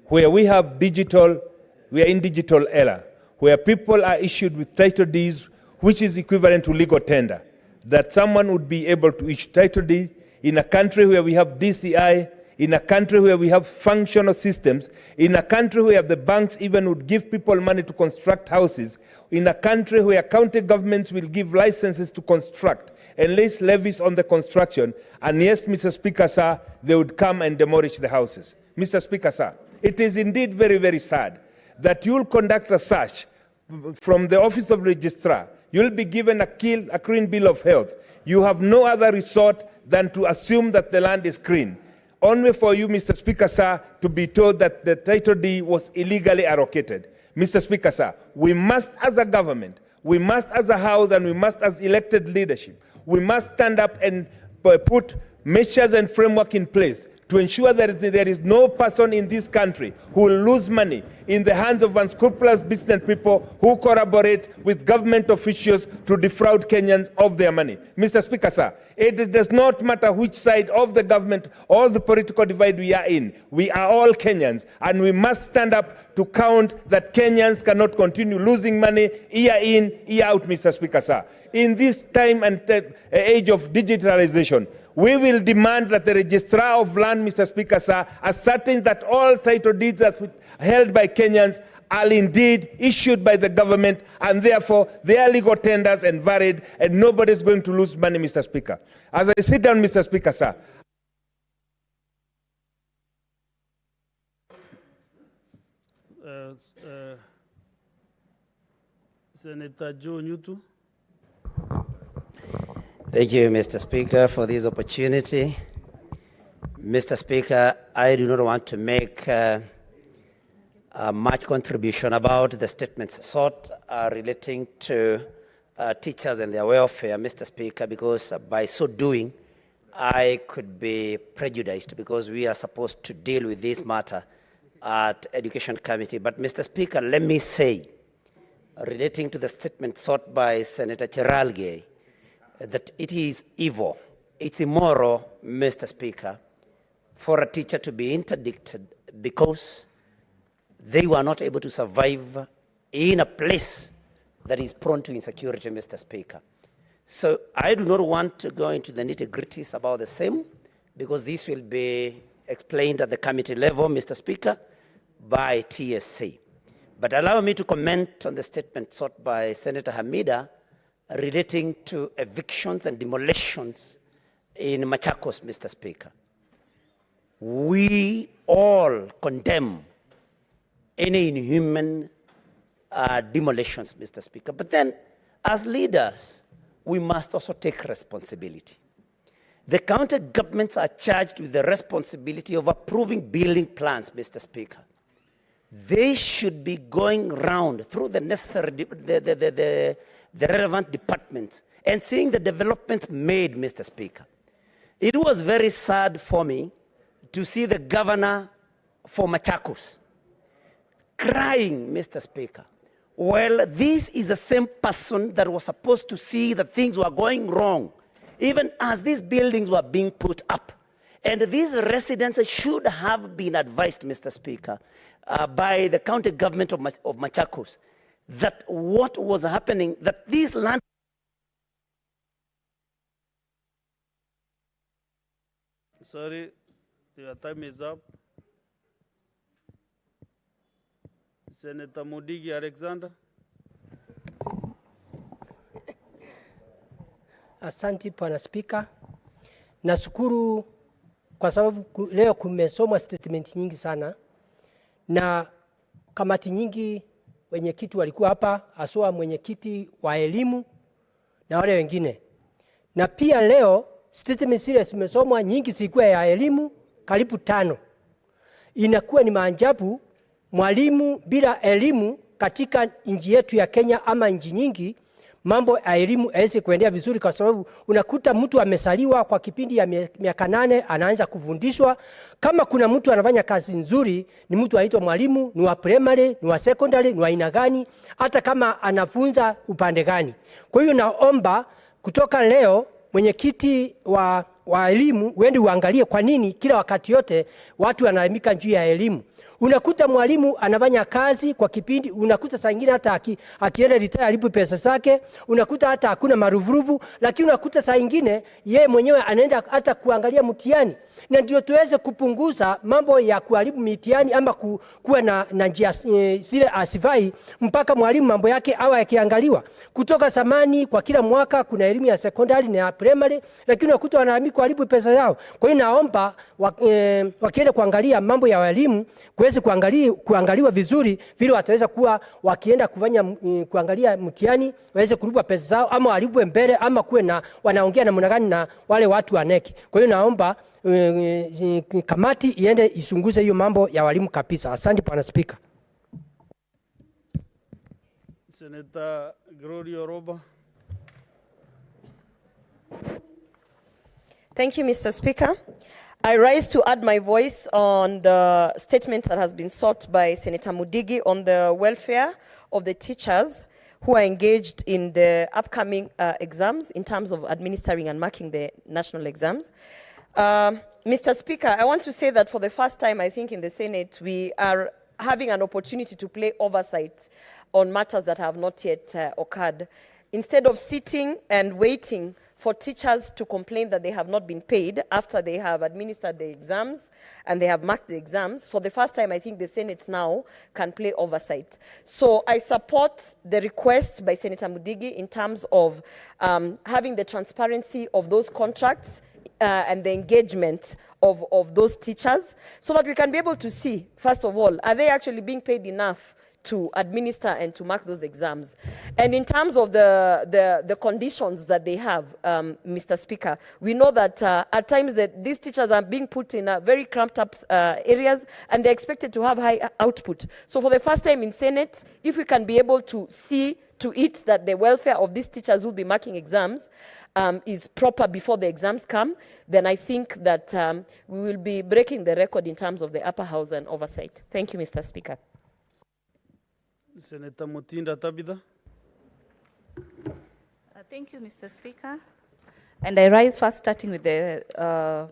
where we are in digital era, where people are issued with title deeds, which is equivalent to legal tender, that someone would be able to issue title deed in a country where we have DCI, in a country where we have functional systems, in a country where the banks even would give people money to construct houses, in a country where county governments will give licenses to construct and lay levies on the construction, and yes, Mr. Speaker, sir, they would come and demolish the houses. Mr. Speaker, sir, it is indeed very, very sad that you'll conduct a search from the Office of Registrar. You'll be given a clean bill of health. You have no other resort than to assume that the land is clean. Only for you, Mr. Speaker, sir, to be told that the title deed was illegally allocated. Mr. Speaker, sir, we must as a government, we must as a house, and we must as elected leadership, we must stand up and put measures and framework in place to ensure that there is no person in this country who will lose money in the hands of unscrupulous business people who collaborate with government officials to defraud Kenyans of their money. Mr. Speaker, sir, it does not matter which side of the government or the political divide we are in. We are all Kenyans, and we must stand up to count that Kenyans cannot continue losing money year in, year out, Mr. Speaker, sir. In this time and age of digitalization, we will demand that the registrar of land, Mr. Speaker, sir, ascertain that all title deeds that held by Kenyans are indeed issued by the government, and therefore they are legal tenders and varied, and nobody is going to lose money, Mr. Speaker. As I sit down, Mr. Speaker, sir, Senator Joe Nyutu. Thank you, Mr. Speaker, for this opportunity. Mr. Speaker, I do not want to make much contribution about the statements sought relating to teachers and their welfare, Mr. Speaker, because by so doing, I could be prejudiced because we are supposed to deal with this matter at Education Committee. But, Mr. Speaker, let me say, relating to the statement sought by Senator Cheralgei, that it is evil, it's immoral, Mr. Speaker, for a teacher to be interdicted because they were not able to survive in a place that is prone to insecurity, Mr. Speaker. So I do not want to go into the nitty-gritties about the same because this will be explained at the committee level, Mr. Speaker, by TSC. But allow me to comment on the statement sought by Senator Hamida relating to evictions and demolitions in Machakos, Mr. Speaker. We all condemn any inhuman demolitions, Mr. Speaker. But then, as leaders, we must also take responsibility. The county governments are charged with the responsibility of approving building plans, Mr. Speaker. They should be going round through the necessary, the relevant departments and seeing the developments made, Mr. Speaker. It was very sad for me to see the governor for Machakos crying, Mr. Speaker. Well, this is the same person that was supposed to see that things were going wrong, even as these buildings were being put up. And these residents should have been advised, Mr. Speaker, by the county government of Machakos, that what was happening, that these land... Sorry, your time is up. Senator Mudigi Alexander. Asante Bwana Spika. Nashukuru kwa sababu leo kumesomwa statement nyingi sana na kamati nyingi, wenyekiti walikuwa hapa, haswa mwenyekiti wa elimu na wale wengine. Na pia leo statement zile zimesomwa nyingi zilikuwa ya elimu karibu 5. Inakuwa ni maajabu mwalimu bila elimu katika nchi yetu ya Kenya ama nchi nyingi, mambo ya elimu haiwezi kuendelea vizuri, kwa sababu unakuta mtu amesaliwa kwa kipindi ya miaka 8 anaanza kufundishwa. Kama kuna mtu anafanya kazi nzuri, ni mtu anaitwa mwalimu, ni wa primary, ni wa secondary, ni wa aina gani, hata kama anafunza upande gani. Kwa hiyo naomba kutoka leo mwenyekiti wa elimu uende uangalie kwa nini kila wakati yote watu wanaelimika juu ya elimu. Unakuta mwalimu anafanya kazi kwa kipindi, unakuta saa nyingine hata akienda retire alipo pesa zake, unakuta hata hakuna maruvuruvu, lakini unakuta saa nyingine yeye mwenyewe anaenda hata kuangalia mtihani. Na ndio tuweze kupunguza mambo ya kuharibu mitihani ama kuwa na njia zile asifai, mpaka mwalimu mambo yake awe yakiangaliwa. Kutoka zamani kwa kila mwaka kuna elimu ya secondary na ya primary, lakini unakuta wanahamia kuharibu pesa yao. Kwa hiyo naomba wakienda kuangalia mambo ya elimu kuweze kuangaliwa vizuri, vile wataweza kuwa wakienda kufanya kuangalia mtihani waweze kulipwa pesa zao, ama walipwe mbele, ama kuwe na wanaongea na mnagani na wale watu wa neki. Kwa hiyo naomba kamati iende isunguze hiyo mambo ya walimu kabisa. Asante Bwana Spika. Senator Gloria Roba. Thank you, Mr. Speaker. I rise to add my voice on the statement that has been sought by Senator Mudigi on the welfare of the teachers who are engaged in the upcoming exams in terms of administering and marking the national exams. Mr. Speaker, I want to say that for the first time, I think in the Senate, we are having an opportunity to play oversight on matters that have not yet occurred. Instead of sitting and waiting for teachers to complain that they have not been paid after they have administered the exams and they have marked the exams, for the first time, I think the Senate now can play oversight. So I support the request by Senator Mudigi in terms of having the transparency of those contracts and the engagement of those teachers, so that we can be able to see, first of all, are they actually being paid enough to administer and to mark those exams? And in terms of the conditions that they have, Mr. Speaker, we know that at times that these teachers are being put in very cramped up areas, and they're expected to have high output. So for the first time in Senate, if we can be able to see to it that the welfare of these teachers who will be marking exams is proper before the exams come, then I think that we will be breaking the record in terms of the upper house and oversight. Thank you, Mr. Speaker. Senator Mutinda Tabitha. Thank you, Mr. Speaker. And I rise first starting with the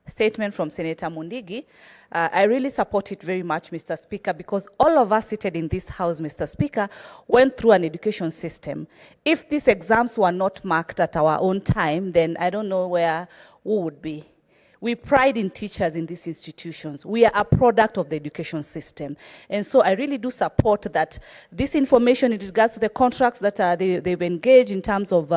statement from Senator Mundigi. I really support it very much, Mr. Speaker, because all of us seated in this house, Mr. Speaker, went through an education system. If these exams were not marked at our own time, then I don't know where we would be. We pride in teachers in these institutions. We are a product of the education system. And so I really do support that this information in regards to the contracts that they've engaged in terms of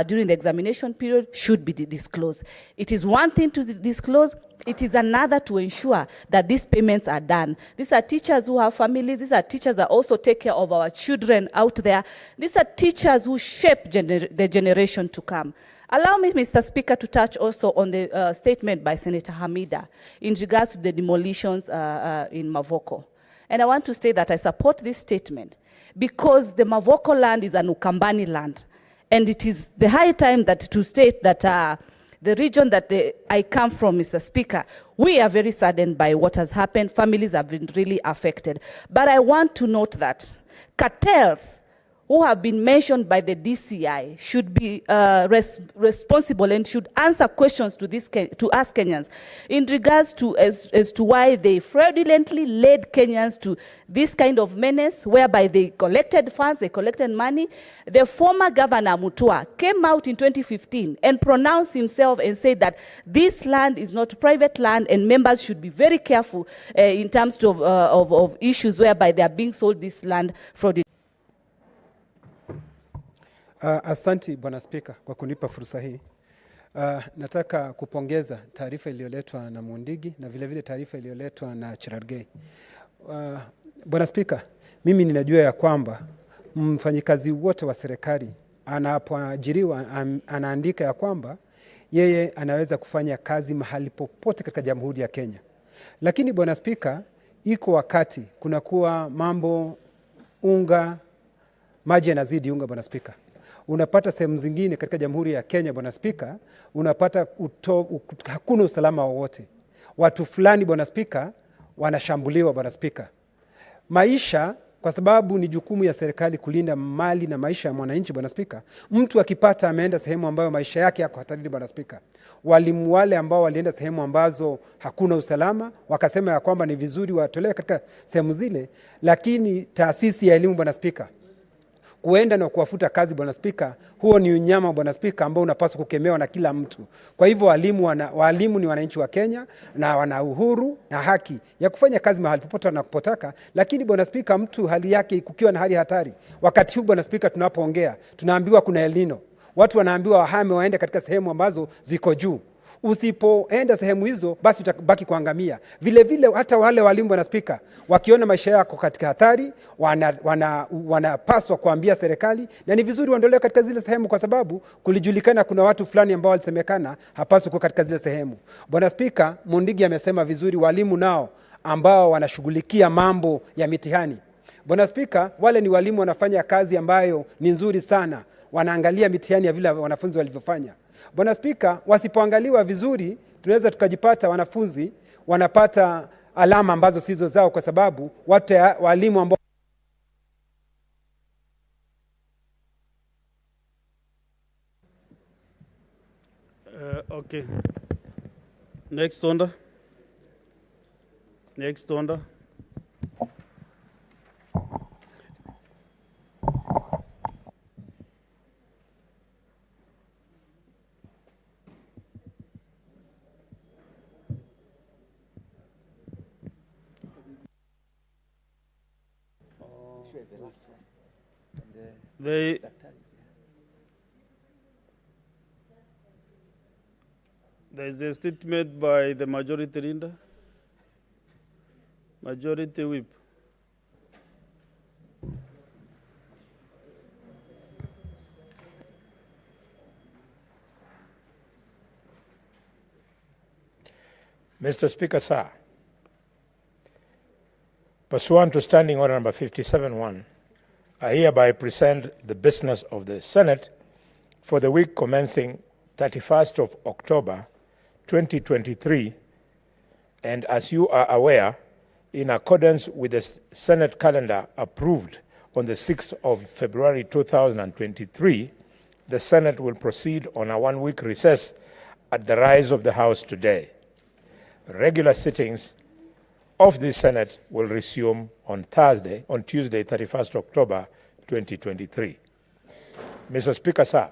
during the examination period should be disclosed. It is one thing to disclose, it is another to ensure that these payments are done. These are teachers who have families. These are teachers that also take care of our children out there. These are teachers who shape the generation to come. Allow me, Mr. Speaker, to touch also on the statement by Senator Hamida in regards to the demolitions in Mavoko. And I want to say that I support this statement because the Mavoko land is an Ukambani land. And it is the high time that to state that the region that I come from, Mr. Speaker, we are very saddened by what has happened. Families have been really affected. But I want to note that cartels who have been mentioned by the DCI should be responsible and should answer questions to us Kenyans in regards to as to why they fraudulently led Kenyans to this kind of menace, whereby they collected funds, they collected money. The former governor Mutua came out in 2015 and pronounced himself and said that this land is not private land and members should be very careful in terms of issues whereby they are being sold this land fraudulently. Asanti Bwana Spika kwa kunipa fursa hii. Nataka kupongeza taarifa iliyoletwa na Mundigi na vile vile taarifa iliyoletwa na Cherargei. Bwana Spika, mimi ninajua ya kwamba mfanyikazi wote wa serikali anapoajiriwa anaandika ya kwamba yeye anaweza kufanya kazi mahali popote katika Jamhuri ya Kenya. Lakini Bwana Spika, iko wakati kunakuwa mambo unga maji yanazidi unga Bwana Spika. Unapata sehemu zingine katika Jamhuri ya Kenya Bwana Spika, unapata hakuna usalama wowote. Watu fulani Bwana Spika wanashambuliwa Bwana Spika. Maisha, kwa sababu ni jukumu ya serikali kulinda mali na maisha ya mwananchi Bwana Spika, mtu akipata ameenda sehemu ambayo maisha yake yako hatarini Bwana Spika. Walimu wale ambao walienda sehemu ambazo hakuna usalama wakasema ya kwamba ni vizuri watolewe katika sehemu zile, lakini taasisi ya elimu Bwana Spika kuenda na kuwafuta kazi Bwana Spika, huo ni unyama Bwana Spika ambao unapaswa kukemewa na kila mtu. Kwa hivyo walimu ni wananchi wa Kenya na wana uhuru na haki ya kufanya kazi mahali popote wanapotaka, lakini Bwana Spika, mtu hali yake kukiwa na hali hatari. Wakati huu Bwana Spika tunapoongea, tunaambiwa kuna El Nino. Watu wanaambiwa wahame waende katika sehemu ambazo ziko juu. Usipoenda sehemu hizo basi utabaki kuangamia. Vile vile hata wale walimu Bwana Spika wakiona maisha yako katika hatari wanapaswa kuambia serikali, na ni vizuri waondolewe katika zile sehemu kwa sababu kulijulikana kuna watu fulani ambao walisemekana hapaswi kuwa katika zile sehemu. Bwana Spika, Mundigi amesema vizuri walimu nao ambao wanashughulikia mambo ya mitihani. Bwana Spika, wale ni walimu wanafanya kazi ambayo ni nzuri sana. Wanaangalia mitihani ya vile wanafunzi walivyofanya. Bwana Spika, wasipoangaliwa vizuri, tunaweza tukajipata wanafunzi wanapata alama ambazo sizo zao kwa sababu wote walimu ambao okay. Next order. Next order. There is a statement by the majority leader, majority whip. Mr. Speaker, sir, pursuant to Standing Order number 57-1, I hereby present the business of the Senate for the week commencing 31st of October 2023, and as you are aware, in accordance with the Senate calendar approved on the 6th of February 2023, the Senate will proceed on a one-week recess at the rise of the House today. Regular sittings of the Senate will resume on Tuesday, 31st October 2023. Mr. Speaker, sir,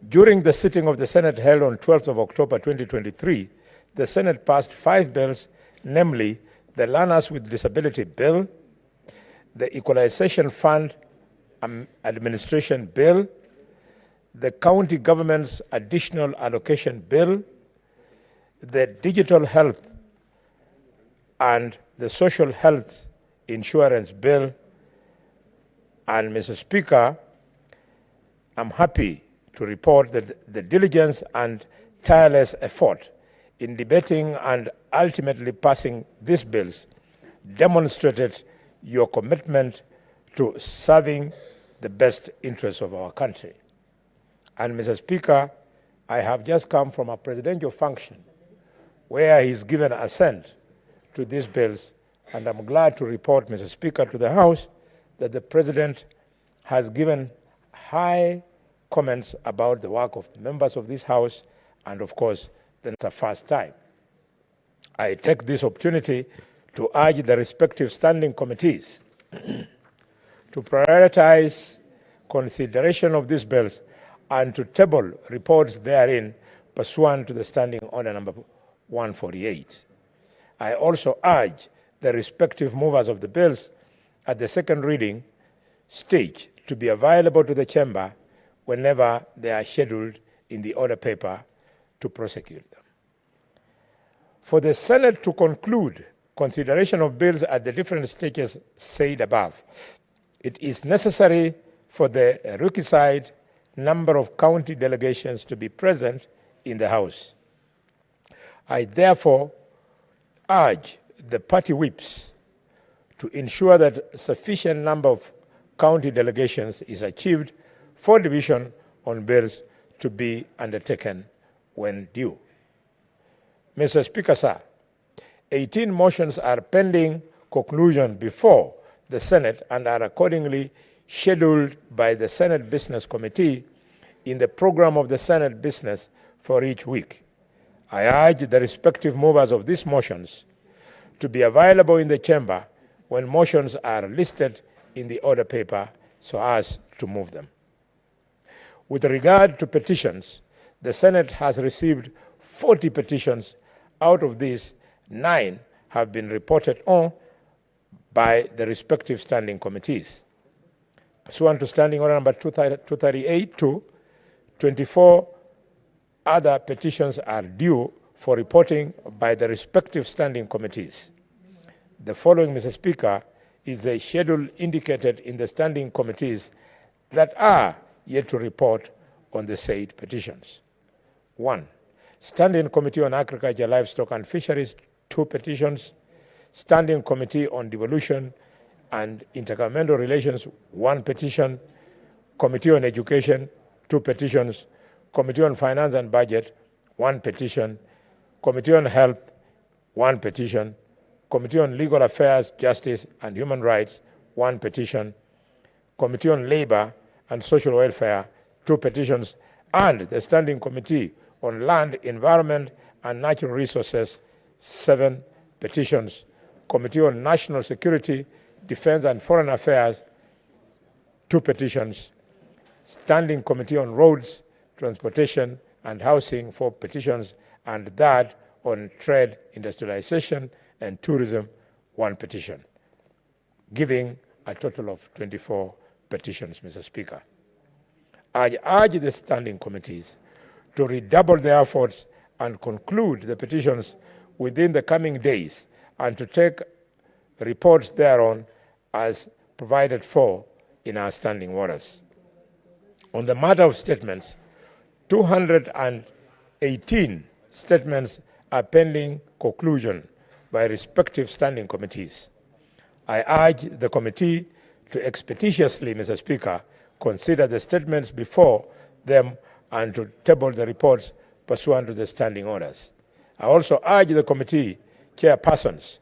during the sitting of the Senate held on 12th of October 2023, the Senate passed 5 bills, namely the Learners with Disability Bill, the Equalization Fund Administration Bill, the County Government's Additional Allocation Bill, the digital health and the social health insurance bill. And Mr. Speaker, I'm happy to report that the diligence and tireless effort in debating and ultimately passing these bills demonstrated your commitment to serving the best interests of our country. And Mr. Speaker, I have just come from a presidential function where he's given assent to these bills, and I'm glad to report, Mr. Speaker, to the House that the President has given high comments about the work of members of this House, and of course, then it's the first time. I take this opportunity to urge the respective standing committees to prioritize consideration of these bills and to table reports therein pursuant to the Standing Order number 148. I also urge the respective movers of the bills at the second reading stage to be available to the Chamber whenever they are scheduled in the order paper to prosecute them. For the Senate to conclude consideration of bills at the different stages said above, it is necessary for the requisite number of county delegations to be present in the House. I therefore urge the party whips to ensure that sufficient number of county delegations is achieved for division on bills to be undertaken when due. Mr. Speaker, sir, 18 motions are pending conclusion before the Senate and are accordingly scheduled by the Senate Business Committee in the program of the Senate Business for each week. I urge the respective movers of these motions to be available in the chamber when motions are listed in the order paper so as to move them. With regard to petitions, the Senate has received 40 petitions. Out of these, 9 have been reported on by the respective standing committees. Pursuant to Standing Order number 238-2, 24 other petitions are due for reporting by the respective standing committees. The following, Mr. Speaker, is the schedule indicated in the standing committees that are yet to report on the said petitions. 1. Standing Committee on Agriculture, Livestock and Fisheries, 2 petitions. Standing Committee on Devolution and Intergovernmental Relations, 1 petition. Committee on Education, 2 petitions. Committee on Finance and Budget, 1 petition. Committee on Health, 1 petition. Committee on Legal Affairs, Justice and Human Rights, 1 petition. Committee on Labor and Social Welfare, 2 petitions. And the Standing Committee on Land, Environment and Natural Resources, 7 petitions. Committee on National Security, Defense and Foreign Affairs, 2 petitions. Standing Committee on Roads, Transportation and Housing, 4 petitions, and that on Trade, Industrialization and Tourism, 1 petition, giving a total of 24 petitions, Mr. Speaker. I urge the standing committees to redouble their efforts and conclude the petitions within the coming days and to take reports thereon as provided for in our standing orders. On the matter of statements, 218 statements are pending conclusion by respective standing committees. I urge the committee to expeditiously, Mr. Speaker, consider the statements before them and to table the reports pursuant to the standing orders. I also urge the committee chairpersons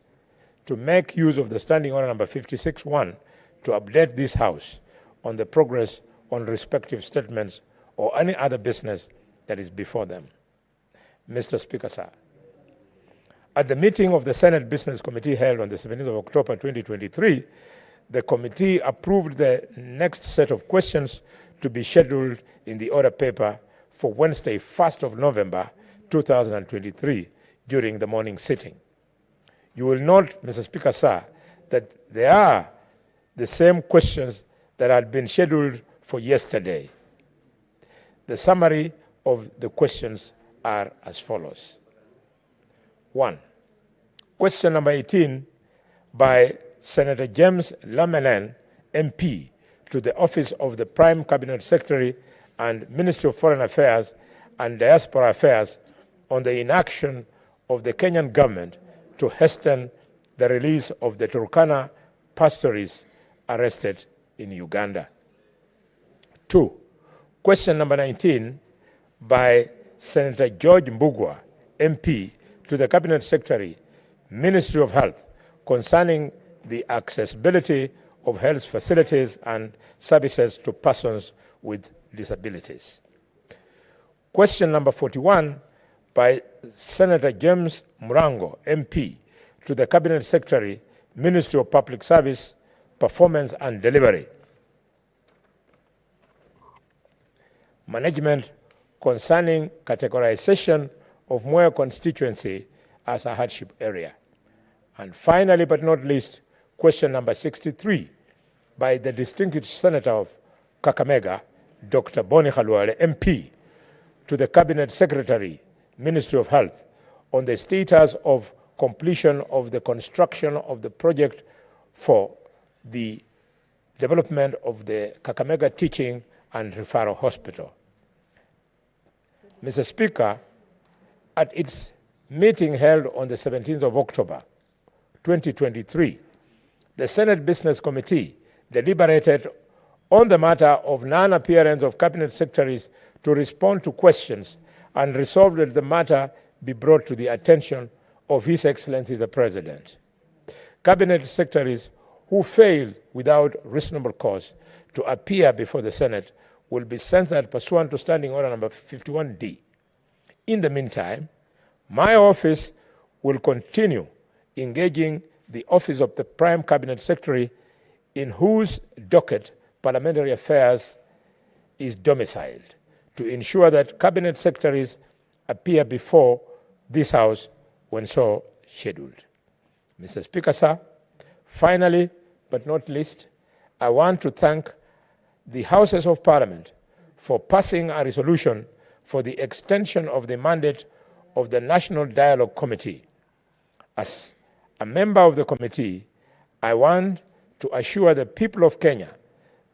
to make use of the Standing Order number 56-1 to update this House on the progress on respective statements or any other business that is before them. Mr. Speaker, sir, at the meeting of the Senate Business Committee held on the 17th of October 2023, the committee approved the next set of questions to be scheduled in the order paper for Wednesday, 1st of November 2023 during the morning sitting. You will note, Mr. Speaker, sir, that they are the same questions that had been scheduled for yesterday. The summary of the questions are as follows. 1. Question number 18 by Senator James Lamenen, MP, to the Office of the Prime Cabinet Secretary and Ministry of Foreign Affairs and Diaspora Affairs on the inaction of the Kenyan government to hasten the release of the Turkana pastors arrested in Uganda. 2. Question number 19 by Senator George Mbugua, MP, to the Cabinet Secretary, Ministry of Health, concerning the accessibility of health facilities and services to persons with disabilities. Question number 41 by Senator James Murango, MP, to the Cabinet Secretary, Ministry of Public Service, Performance and Delivery. Management concerning categorization of Moyo constituency as a hardship area. And finally, but not least, question number 63 by the distinguished Senator of Kakamega, Dr. Boni Khalwale, MP, to the Cabinet Secretary, Ministry of Health, on the status of completion of the construction of the project for the development of the Kakamega Teaching and Referral Hospital. Mr. Speaker, at its meeting held on the 17th of October, 2023, the Senate Business Committee deliberated on the matter of non-appearance of cabinet secretaries to respond to questions and resolved that the matter be brought to the attention of His Excellency the President. Cabinet secretaries who fail without reasonable cause to appear before the Senate will be censored pursuant to Standing Order number 51D. In the meantime, my office will continue engaging the Office of the Prime Cabinet Secretary, in whose docket Parliamentary Affairs is domiciled, to ensure that Cabinet Secretaries appear before this House when so scheduled. Mr. Speaker, sir, finally, but not least, I want to thank the Houses of Parliament for passing a resolution for the extension of the mandate of the National Dialogue Committee. As a member of the committee, I want to assure the people of Kenya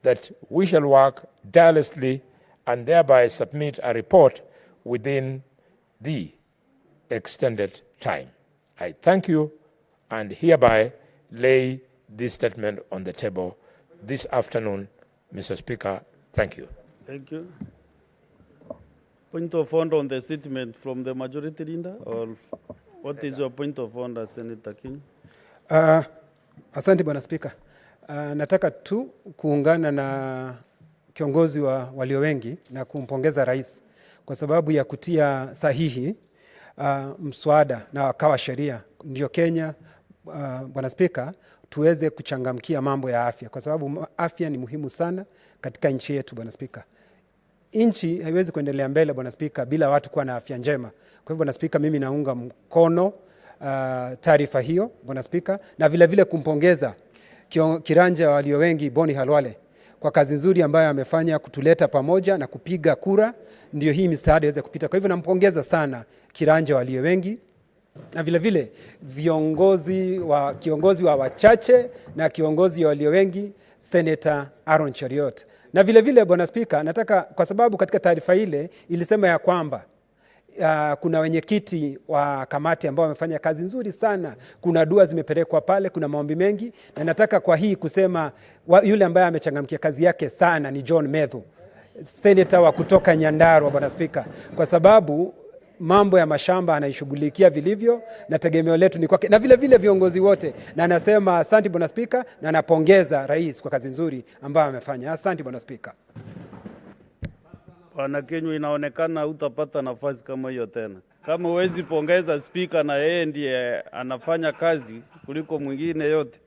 that we shall work tirelessly and thereby submit a report within the extended time. I thank you and hereby lay this statement on the table this afternoon. Mr. Speaker, thank you. Thank you. Point of order on the statement from the majority leader, or what is your point of order, Senator King? Asante Bwana Spika. Nataka tu kuungana na kiongozi wa walio wengi na kumpongeza rais kwa sababu ya kutia sahihi mswada na wakawa sheria. Ndio Kenya, Bwana Spika, tuweze kuchangamkia mambo ya afya, kwa sababu afya ni muhimu sana katika nchi yetu, Bwana Spika. Nchi haiwezi kuendelea mbele, Bwana Spika, bila watu kuwa na afya njema. Kwa hivyo, Bwana Spika, mimi naunga mkono taarifa hiyo, Bwana Spika, na vile vile kumpongeza kiranja walio wengi Boni Khalwale kwa kazi nzuri ambayo amefanya kutuleta pamoja na kupiga kura ndio hii misaada iweze kupita. Kwa hivyo nampongeza sana kiranja walio wengi, na vile vile kiongozi wa wachache na kiongozi walio wengi Senator Aaron Cheriot. Na vile vile, Bwana Spika, nataka, kwa sababu katika taarifa ile ilisema ya kwamba kuna wenyekiti wa kamati ambao wamefanya kazi nzuri sana, kuna dua zimepelekwa pale, kuna maombi mengi, na nataka kwa hii kusema yule ambaye amechangamkia kazi yake sana ni John Methu, senator wa kutoka Nyandarua, Bwana Spika, kwa sababu mambo ya mashamba anaishughulikia vilivyo na tegemeo letu ni kwake, na vile vile viongozi wote, na anasema asante Bwana Spika, na anapongeza rais kwa kazi nzuri ambayo amefanya. Asante Bwana Spika. Bwana Kenywa, inaonekana utapata nafasi kama hiyo tena. Kama huwezi pongeza spika na yeye ndiye anafanya kazi kuliko mwingine yote,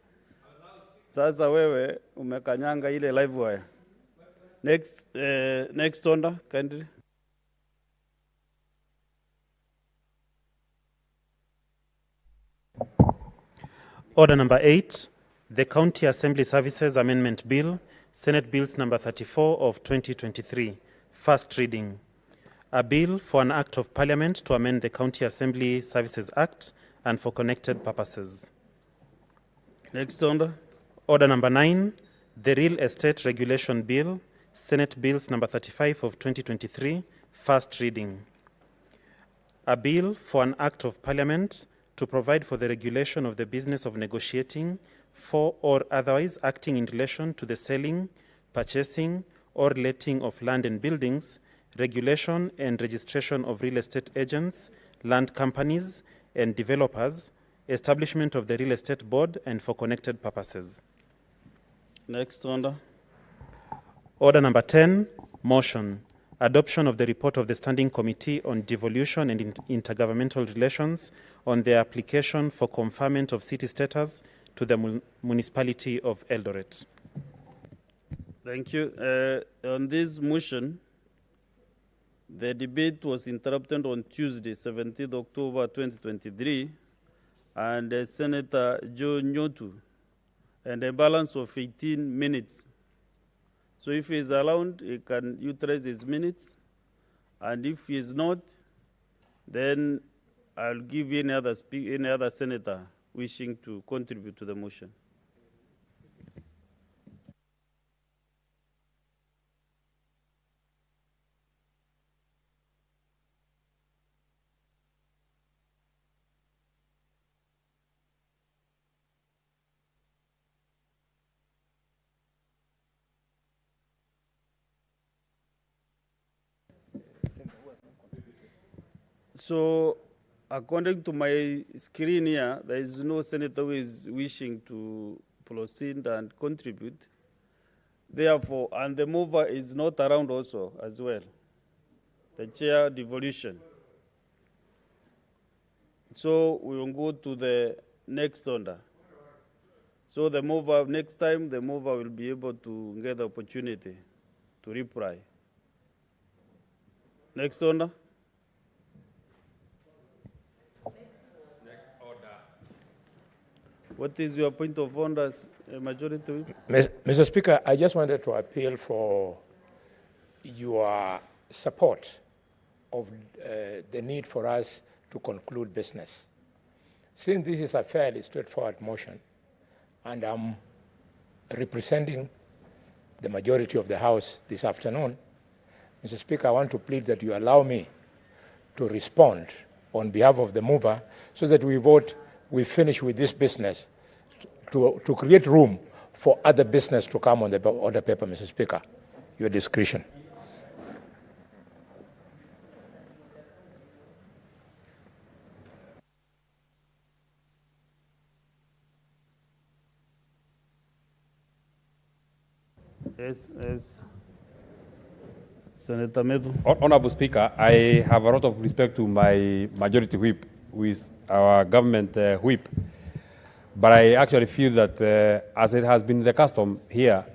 sasa wewe umekanyanga ile live wire. Next order, kindly. Order number 8, the County Assembly Services Amendment Bill, Senate Bills number 34 of 2023, first reading. A bill for an act of parliament to amend the County Assembly Services Act and for connected purposes. Next order. Order number 9, the Real Estate Regulation Bill, Senate Bills number 35 of 2023, first reading. A bill for an act of parliament to provide for the regulation of the business of negotiating for or otherwise acting in relation to the selling, purchasing, or letting of land and buildings, regulation and registration of real estate agents, land companies, and developers, establishment of the real estate board, and for connected purposes. Next order. Order number 10, motion. Adoption of the report of the Standing Committee on Devolution and Intergovernmental Relations on the application for conferment of city status to the municipality of Eldoret. Thank you. On this motion, the debate was interrupted on Tuesday, 17th October 2023, and Senator Joe Nyotu, and a balance of 18 minutes. So if he is allowed, he can utilize his minutes, and if he is not, then I'll give any other senator wishing to contribute to the motion. So, according to my screen here, there is no senator who is wishing to proceed and contribute. Therefore, and the mover is not around also as well. The chair devolution. So we will go to the next order. So the mover, next time, the mover will be able to get the opportunity to reply. Next order. What is your point of order, Majority Whip? Mr. Speaker, I just wanted to appeal for your support of the need for us to conclude business. Since this is a fairly straightforward motion, and I'm representing the majority of the House this afternoon, Mr. Speaker, I want to plead that you allow me to respond on behalf of the mover so that we finish with this business to create room for other business to come on the order paper, Mr. Speaker. Your discretion. Yes. Senator Medu. Honorable Speaker, I have a lot of respect to my Majority Whip, who is our government whip. But I actually feel that, as it has been the custom here,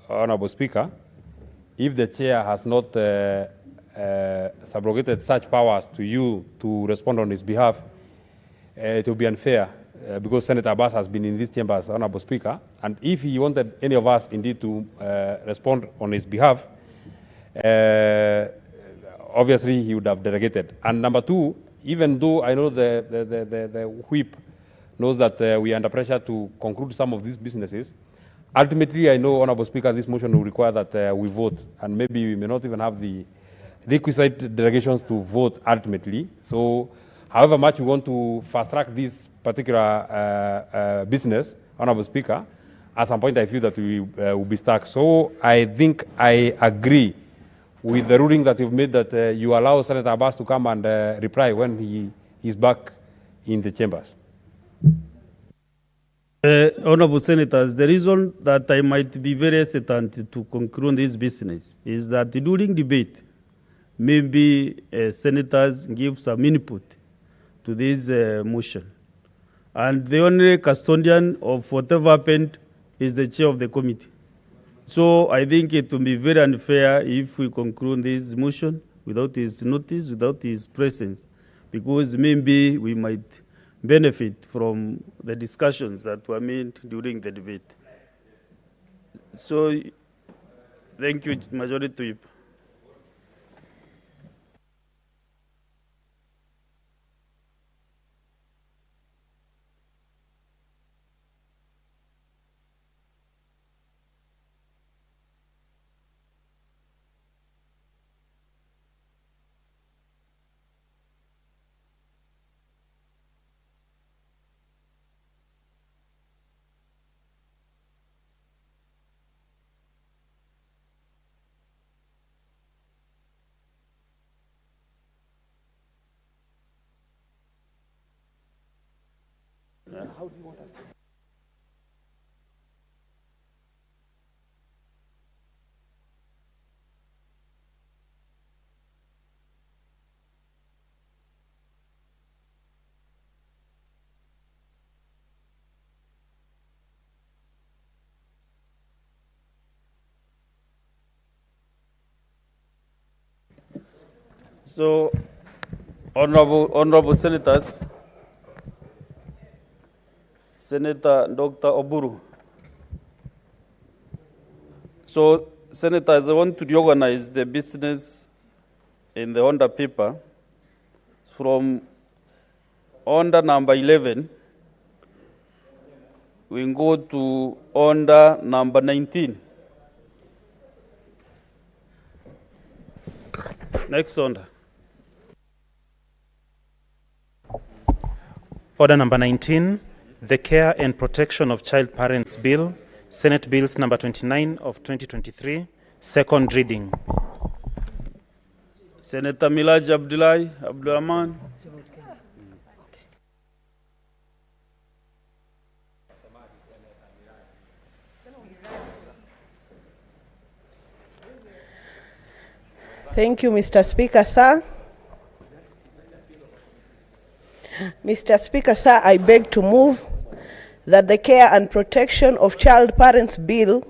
Honorable Speaker, if the chair has not subrogated such powers to you to respond on his behalf, it will be unfair because Senator Abbas has been in this chamber as Honorable Speaker. And if he wanted any of us indeed to respond on his behalf, obviously he would have delegated. And number two, even though I know the whip knows that we are under pressure to conclude some of these businesses, ultimately I know, Honorable Speaker, this motion will require that we vote, and maybe we may not even have the requisite delegations to vote ultimately. So however much we want to fast track this particular business, Honorable Speaker, at some point I feel that we will be stuck. So I think I agree with the ruling that you've made that you allow Senator Abbas to come and reply when he is back in the chambers. Honorable Senators, the reason that I might be very hesitant to conclude this business is that during debate, maybe senators give some input to this motion. And the only custodian of whatever happened is the chair of the committee. So I think it will be very unfair if we conclude this motion without his notice, without his presence, because maybe we might benefit from the discussions that were made during the debate. So, thank you, Majority Whip. How do you want us to? So, honorable senators, Senator Dr. Oburu. So, senators, I want to reorganize the business in the order paper from order number 11. We go to order number 19. Next order. Order number 19, the Care and Protection of Child Parents Bill, Senate Bills number 29 of 2023, second reading. Senator Milaj Abdulrahman. Thank you, Mr. Speaker, sir. Mr. Speaker, sir, I beg to move that the Care and Protection of Child Parents Bill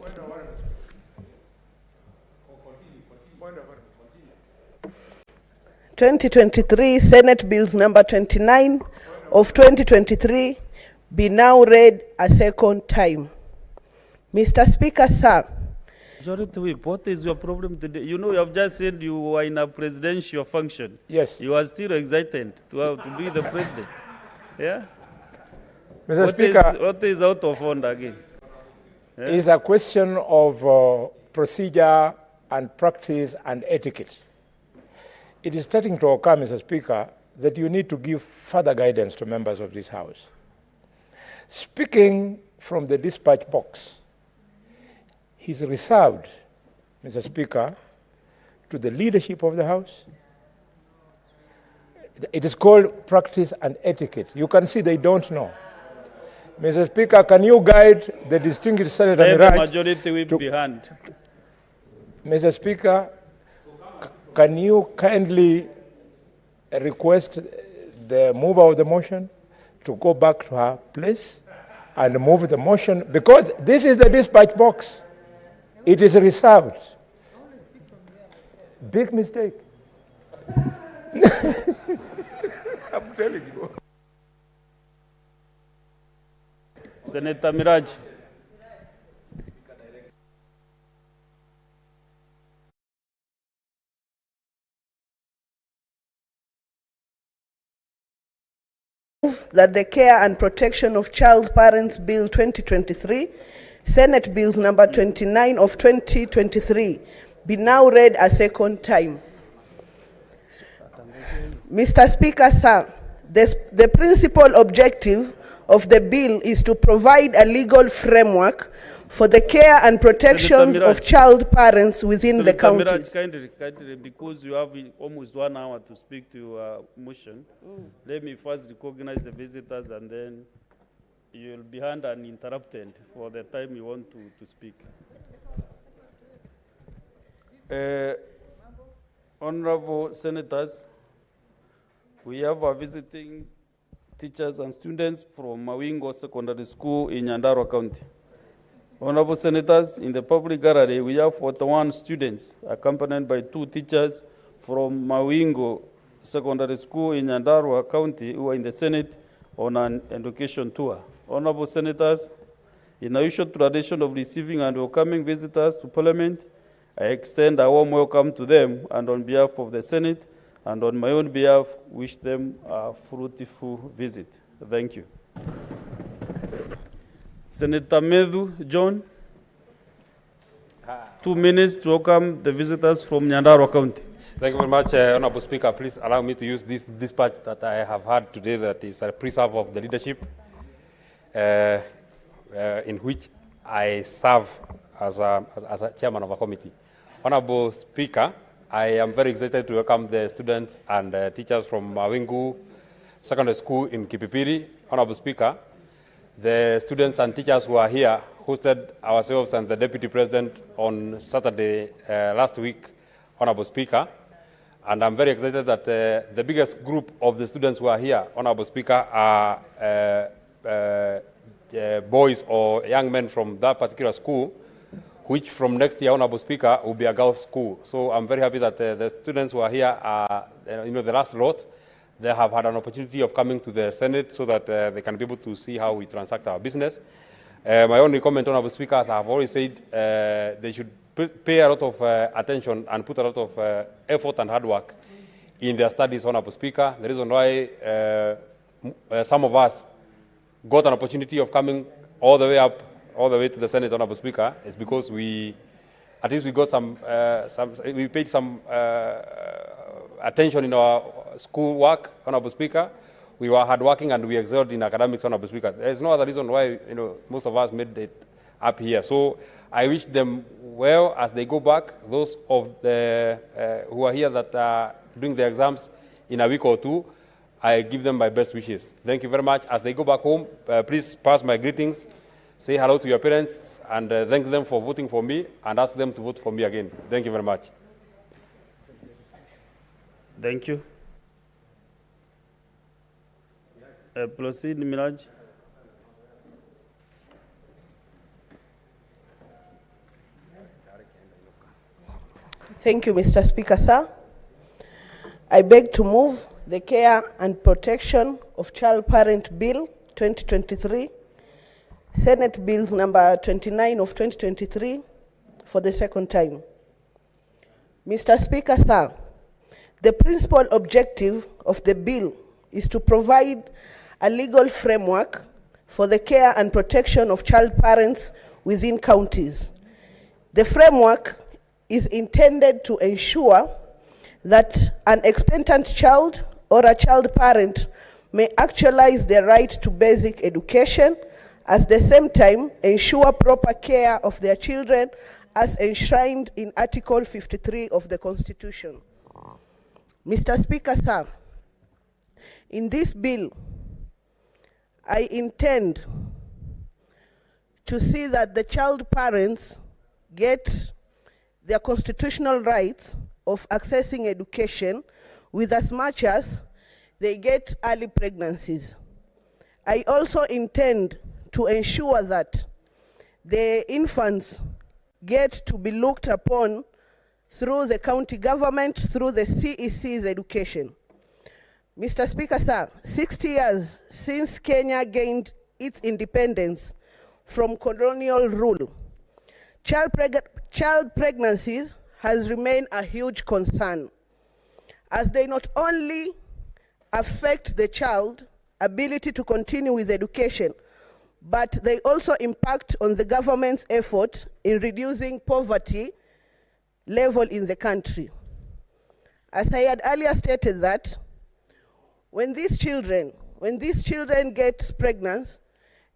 (2023) Senate Bills number 29 of 2023 be now read a second time. Mr. Speaker, sir. Majority Whip, what is your problem today? You know, you have just said you were in a presidential function. Yes. You are still excited to be the president. Yeah? Mr. Speaker, what is out of order again? Yeah? It's a question of procedure and practice and etiquette. It is starting to occur, Mr. Speaker, that you need to give further guidance to members of this House. Speaking from the dispatch box, he's reserved, Mr. Speaker, to the leadership of the House. It is called practice and etiquette. You can see they don't know. Mr. Speaker, can you guide the distinguished Senator Miraj? Majority Whip behind. Mr. Speaker, can you kindly request the mover of the motion to go back to her place and move the motion? Because this is the dispatch box. It is reserved. Big mistake. I'm telling you. Senator Miraj. That the Care and Protection of Child Parents Bill 2023, Senate Bills number 29 of 2023, be now read a second time. Mr. Speaker, sir, the principal objective of the bill is to provide a legal framework for the care and protections of child parents within the county. Miraj, kindly, because you have almost 1 hour to speak to motion, let me first recognize the visitors and then you'll be uninterrupted for the time you want to speak. Honorable Senators, we have our visiting teachers and students from Mawingo Secondary School in Nyandarua County. Honorable Senators, in the public gallery, we have 41 students accompanied by 2 teachers from Mawingo Secondary School in Nyandarua County who are in the Senate on an education tour. Honorable Senators, in a usual tradition of receiving and welcoming visitors to Parliament, I extend a warm welcome to them and on behalf of the Senate and on my own behalf, wish them a fruitful visit. Thank you. Senator Medhu John, 2 minutes to welcome the visitors from Nyandarua County. Thank you very much, Honorable Speaker. Please allow me to use this dispatch that I have had today that is a preserve of the leadership in which I serve as a chairman of a committee. Honorable Speaker, I am very excited to welcome the students and teachers from Mawingu Secondary School in Kipipiri. Honorable Speaker, the students and teachers who are here hosted ourselves and the Deputy President on Saturday last week, Honorable Speaker. And I'm very excited that the biggest group of the students who are here, Honorable Speaker, are boys or young men from that particular school, which from next year, Honorable Speaker, will be a girls' school. So I'm very happy that the students who are here are, the last lot. They have had an opportunity of coming to the Senate so that they can be able to see how we transact our business. My only comment, Honorable Speaker, as I have always said, they should pay a lot of attention and put a lot of effort and hard work in their studies, Honorable Speaker. The reason why some of us got an opportunity of coming all the way to the Senate, Honorable Speaker, is because at least we got we paid some attention in our school work, Honorable Speaker. We were hardworking and we excelled in academics, Honorable Speaker. There's no other reason why most of us made it up here. So I wish them well as they go back. Those of the who are here that are doing the exams in a week or two, I give them my best wishes. Thank you very much. As they go back home, please pass my greetings, say hello to your parents, and thank them for voting for me, and ask them to vote for me again. Thank you very much. Thank you. Proceed, Miraj. Thank you, Mr. Speaker, sir. I beg to move the Care and Protection of Child Parent Bill 2023, Senate Bills number 29 of 2023, for the second time. Mr. Speaker, sir, the principal objective of the bill is to provide a legal framework for the care and protection of child parents within counties. The framework is intended to ensure that an expectant child or a child parent may actualize their right to basic education, at the same time ensure proper care of their children as enshrined in Article 53 of the Constitution. Mr. Speaker, sir, in this bill, I intend to see that the child parents get their constitutional rights of accessing education with as much as they get early pregnancies. I also intend to ensure that the infants get to be looked upon through the county government, through the CEC's education. Mr. Speaker, sir, 60 years since Kenya gained its independence from colonial rule, child pregnancies has remained a huge concern, as they not only affect the child's ability to continue with education, but they also impact on the government's effort in reducing poverty level in the country. As I had earlier stated that when these children get pregnant,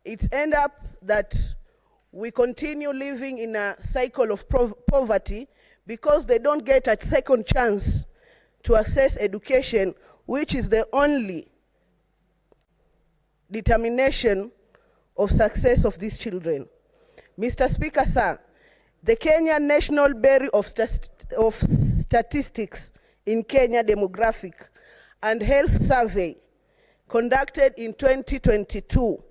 it ends up that we continue living in a cycle of poverty because they don't get a second chance to access education, which is the only determination of success of these children. Mr. Speaker, sir, the Kenya National Bureau of Statistics in Kenya Demographic and Health Survey conducted in 2022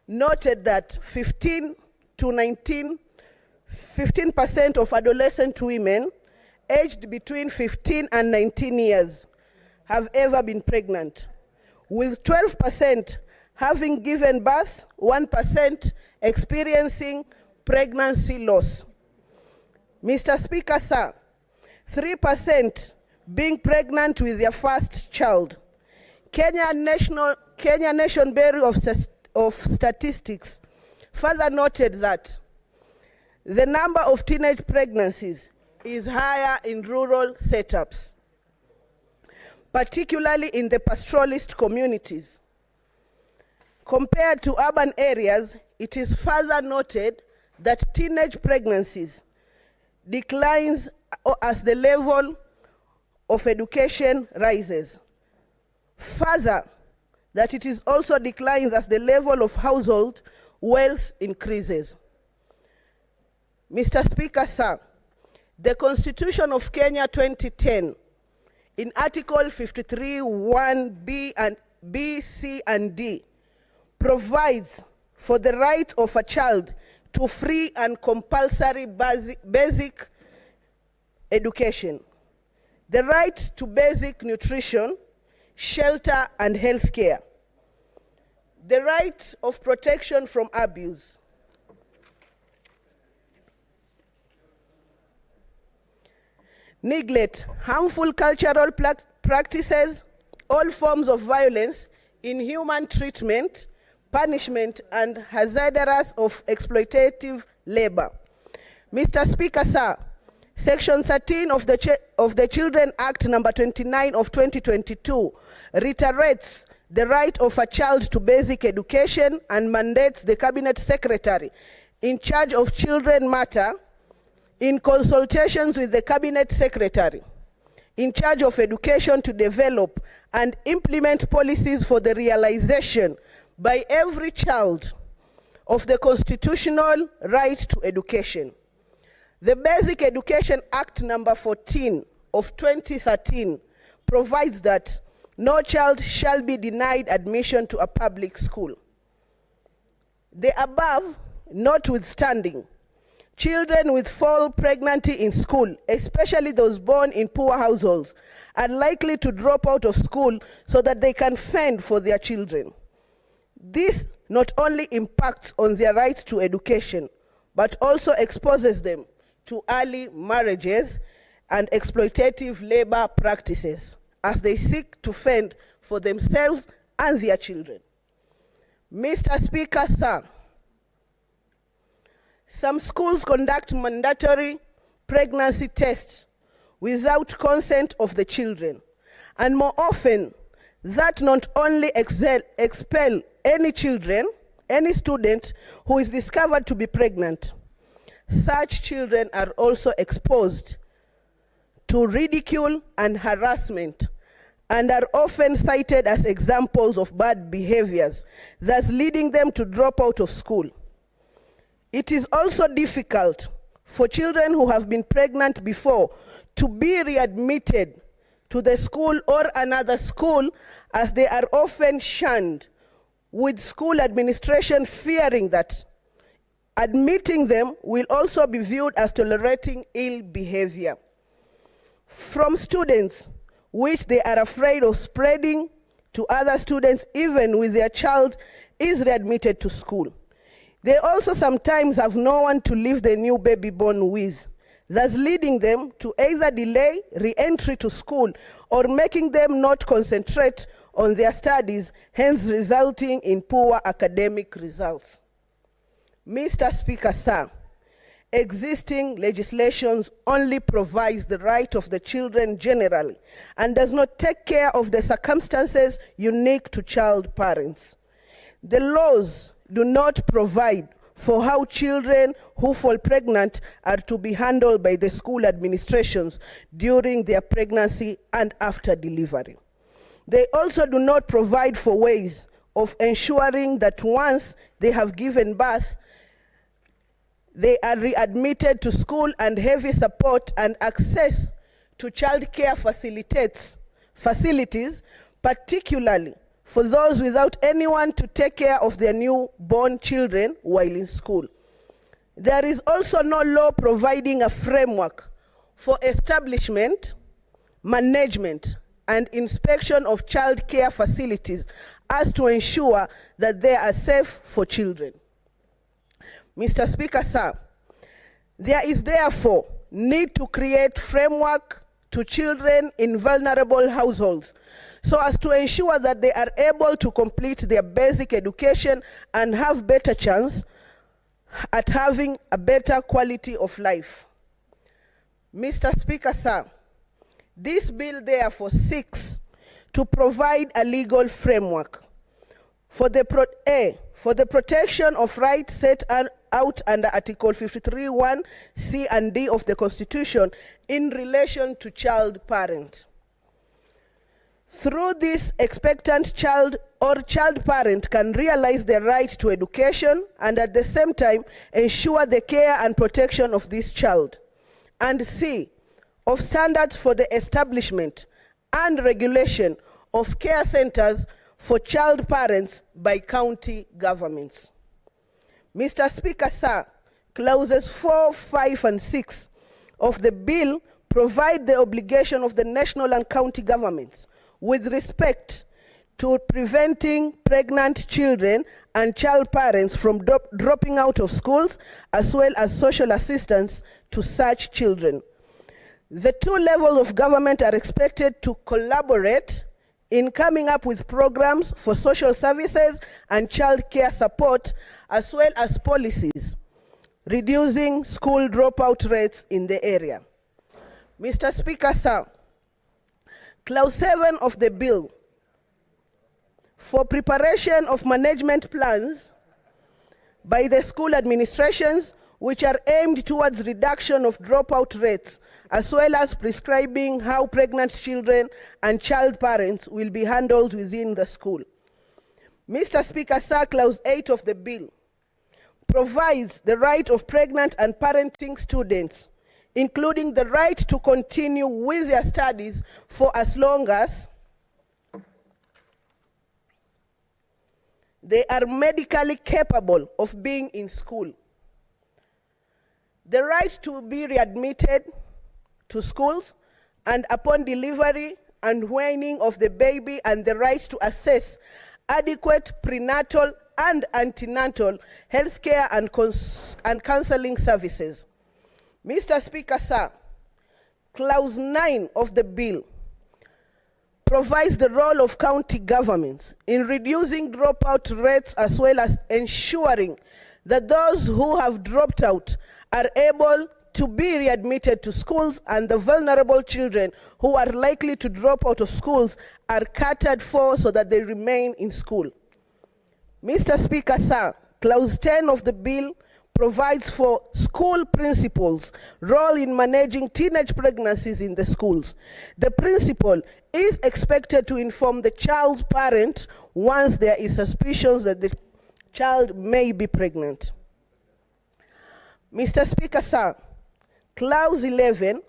noted that 15% of adolescent women aged between 15 and 19 years have ever been pregnant, with 12% having given birth, 1% experiencing pregnancy loss. Mr. Speaker, sir, 3% being pregnant with their first child. Kenya National Bureau of Statistics further noted that the number of teenage pregnancies is higher in rural setups, particularly in the pastoralist communities. Compared to urban areas, it is further noted that teenage pregnancies declines as the level of education rises. Further, that it is also declines as the level of household wealth increases. Mr. Speaker, sir, the Constitution of Kenya 2010, in Article 53, 1B and B, C, and D, provides for the right of a child to free and compulsory basic education, the right to basic nutrition, shelter, and health care, the right of protection from abuse, neglect, harmful cultural practices, all forms of violence, inhuman treatment, punishment, and hazardous of exploitative labor. Mr. Speaker, sir, Section 13 of the Children Act number 29 of 2022 reiterates the right of a child to basic education and mandates the Cabinet Secretary in charge of children matter, in consultations with the Cabinet Secretary in charge of education, to develop and implement policies for the realization by every child of the constitutional right to education. The Basic Education Act number 14 of 2013 provides that no child shall be denied admission to a public school. The above notwithstanding, children with fall pregnancy in school, especially those born in poor households, are likely to drop out of school so that they can fend for their children. This not only impacts on their right to education, but also exposes them to early marriages and exploitative labor practices as they seek to fend for themselves and their children. Mr. Speaker, sir, some schools conduct mandatory pregnancy tests without consent of the children, and more often, that not only expel any student who is discovered to be pregnant, such children are also exposed to ridicule and harassment and are often cited as examples of bad behaviors, thus leading them to drop out of school. It is also difficult for children who have been pregnant before to be readmitted to the school or another school, as they are often shunned, with school administration fearing that admitting them will also be viewed as tolerating ill behavior from students, which they are afraid of spreading to other students even with their child is readmitted to school. They also sometimes have no one to leave the new baby born with, thus leading them to either delay re-entry to school or making them not concentrate on their studies, hence resulting in poor academic results. Mr. Speaker, sir, existing legislation only provides the right of the children generally and does not take care of the circumstances unique to child parents. The laws do not provide for how children who fall pregnant are to be handled by the school administrations during their pregnancy and after delivery. They also do not provide for ways of ensuring that once they have given birth, they are readmitted to school, and heavy support and access to child care facilities, particularly for those without anyone to take care of their newborn children while in school. There is also no law providing a framework for establishment, management, and inspection of child care facilities as to ensure that they are safe for children. Mr. Speaker, sir, there is therefore need to create framework to children in vulnerable households so as to ensure that they are able to complete their basic education and have better chance at having a better quality of life. Mr. Speaker, sir, this bill therefore seeks to provide a legal framework for the protection of rights set out under Article 53(1) C and D of the Constitution in relation to child parent. Through this, expectant child or child parent can realize their right to education and at the same time ensure the care and protection of this child. And C, of standards for the establishment and regulation of care centers for child parents by county governments. Mr. Speaker, sir, clauses 4, 5, and 6 of the bill provide the obligation of the national and county governments with respect to preventing pregnant children and child parents from dropping out of schools, as well as social assistance to such children. The two levels of government are expected to collaborate in coming up with programs for social services and child care support, as well as policies reducing school dropout rates in the area. Mr. Speaker, sir, Clause 7 of the bill for preparation of management plans by the school administrations which are aimed towards reduction of dropout rates, as well as prescribing how pregnant children and child parents will be handled within the school. Mr. Speaker, sir, Clause 8 of the bill provides the right of pregnant and parenting students, including the right to continue with their studies for as long as they are medically capable of being in school. The right to be readmitted to schools and upon delivery and weaning of the baby, and the right to access adequate prenatal and antenatal health care and counseling services. Mr. Speaker, sir, Clause 9 of the bill provides the role of county governments in reducing dropout rates, as well as ensuring that those who have dropped out are able to be readmitted to schools, and the vulnerable children who are likely to drop out of schools are catered for so that they remain in school. Mr. Speaker, sir, Clause 10 of the bill provides for school principals' role in managing teenage pregnancies in the schools. The principal is expected to inform the child's parent once there is suspicion that the child may be pregnant. Mr. Speaker, sir, Clause 11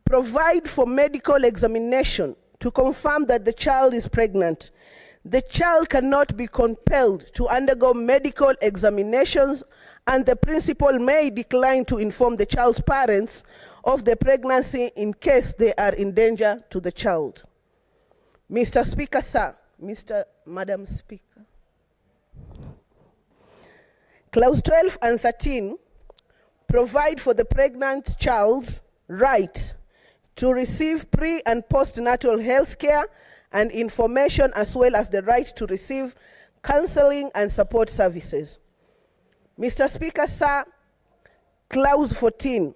provides for medical examination to confirm that the child is pregnant. The child cannot be compelled to undergo medical examinations, and the principal may decline to inform the child's parents of the pregnancy in case they are in danger to the child. Mr. Speaker, sir, Madam Speaker, Clause 12 and 13 provide for the pregnant child's right to receive pre- and postnatal health care and information, as well as the right to receive counseling and support services. Mr. Speaker, sir, Clause 14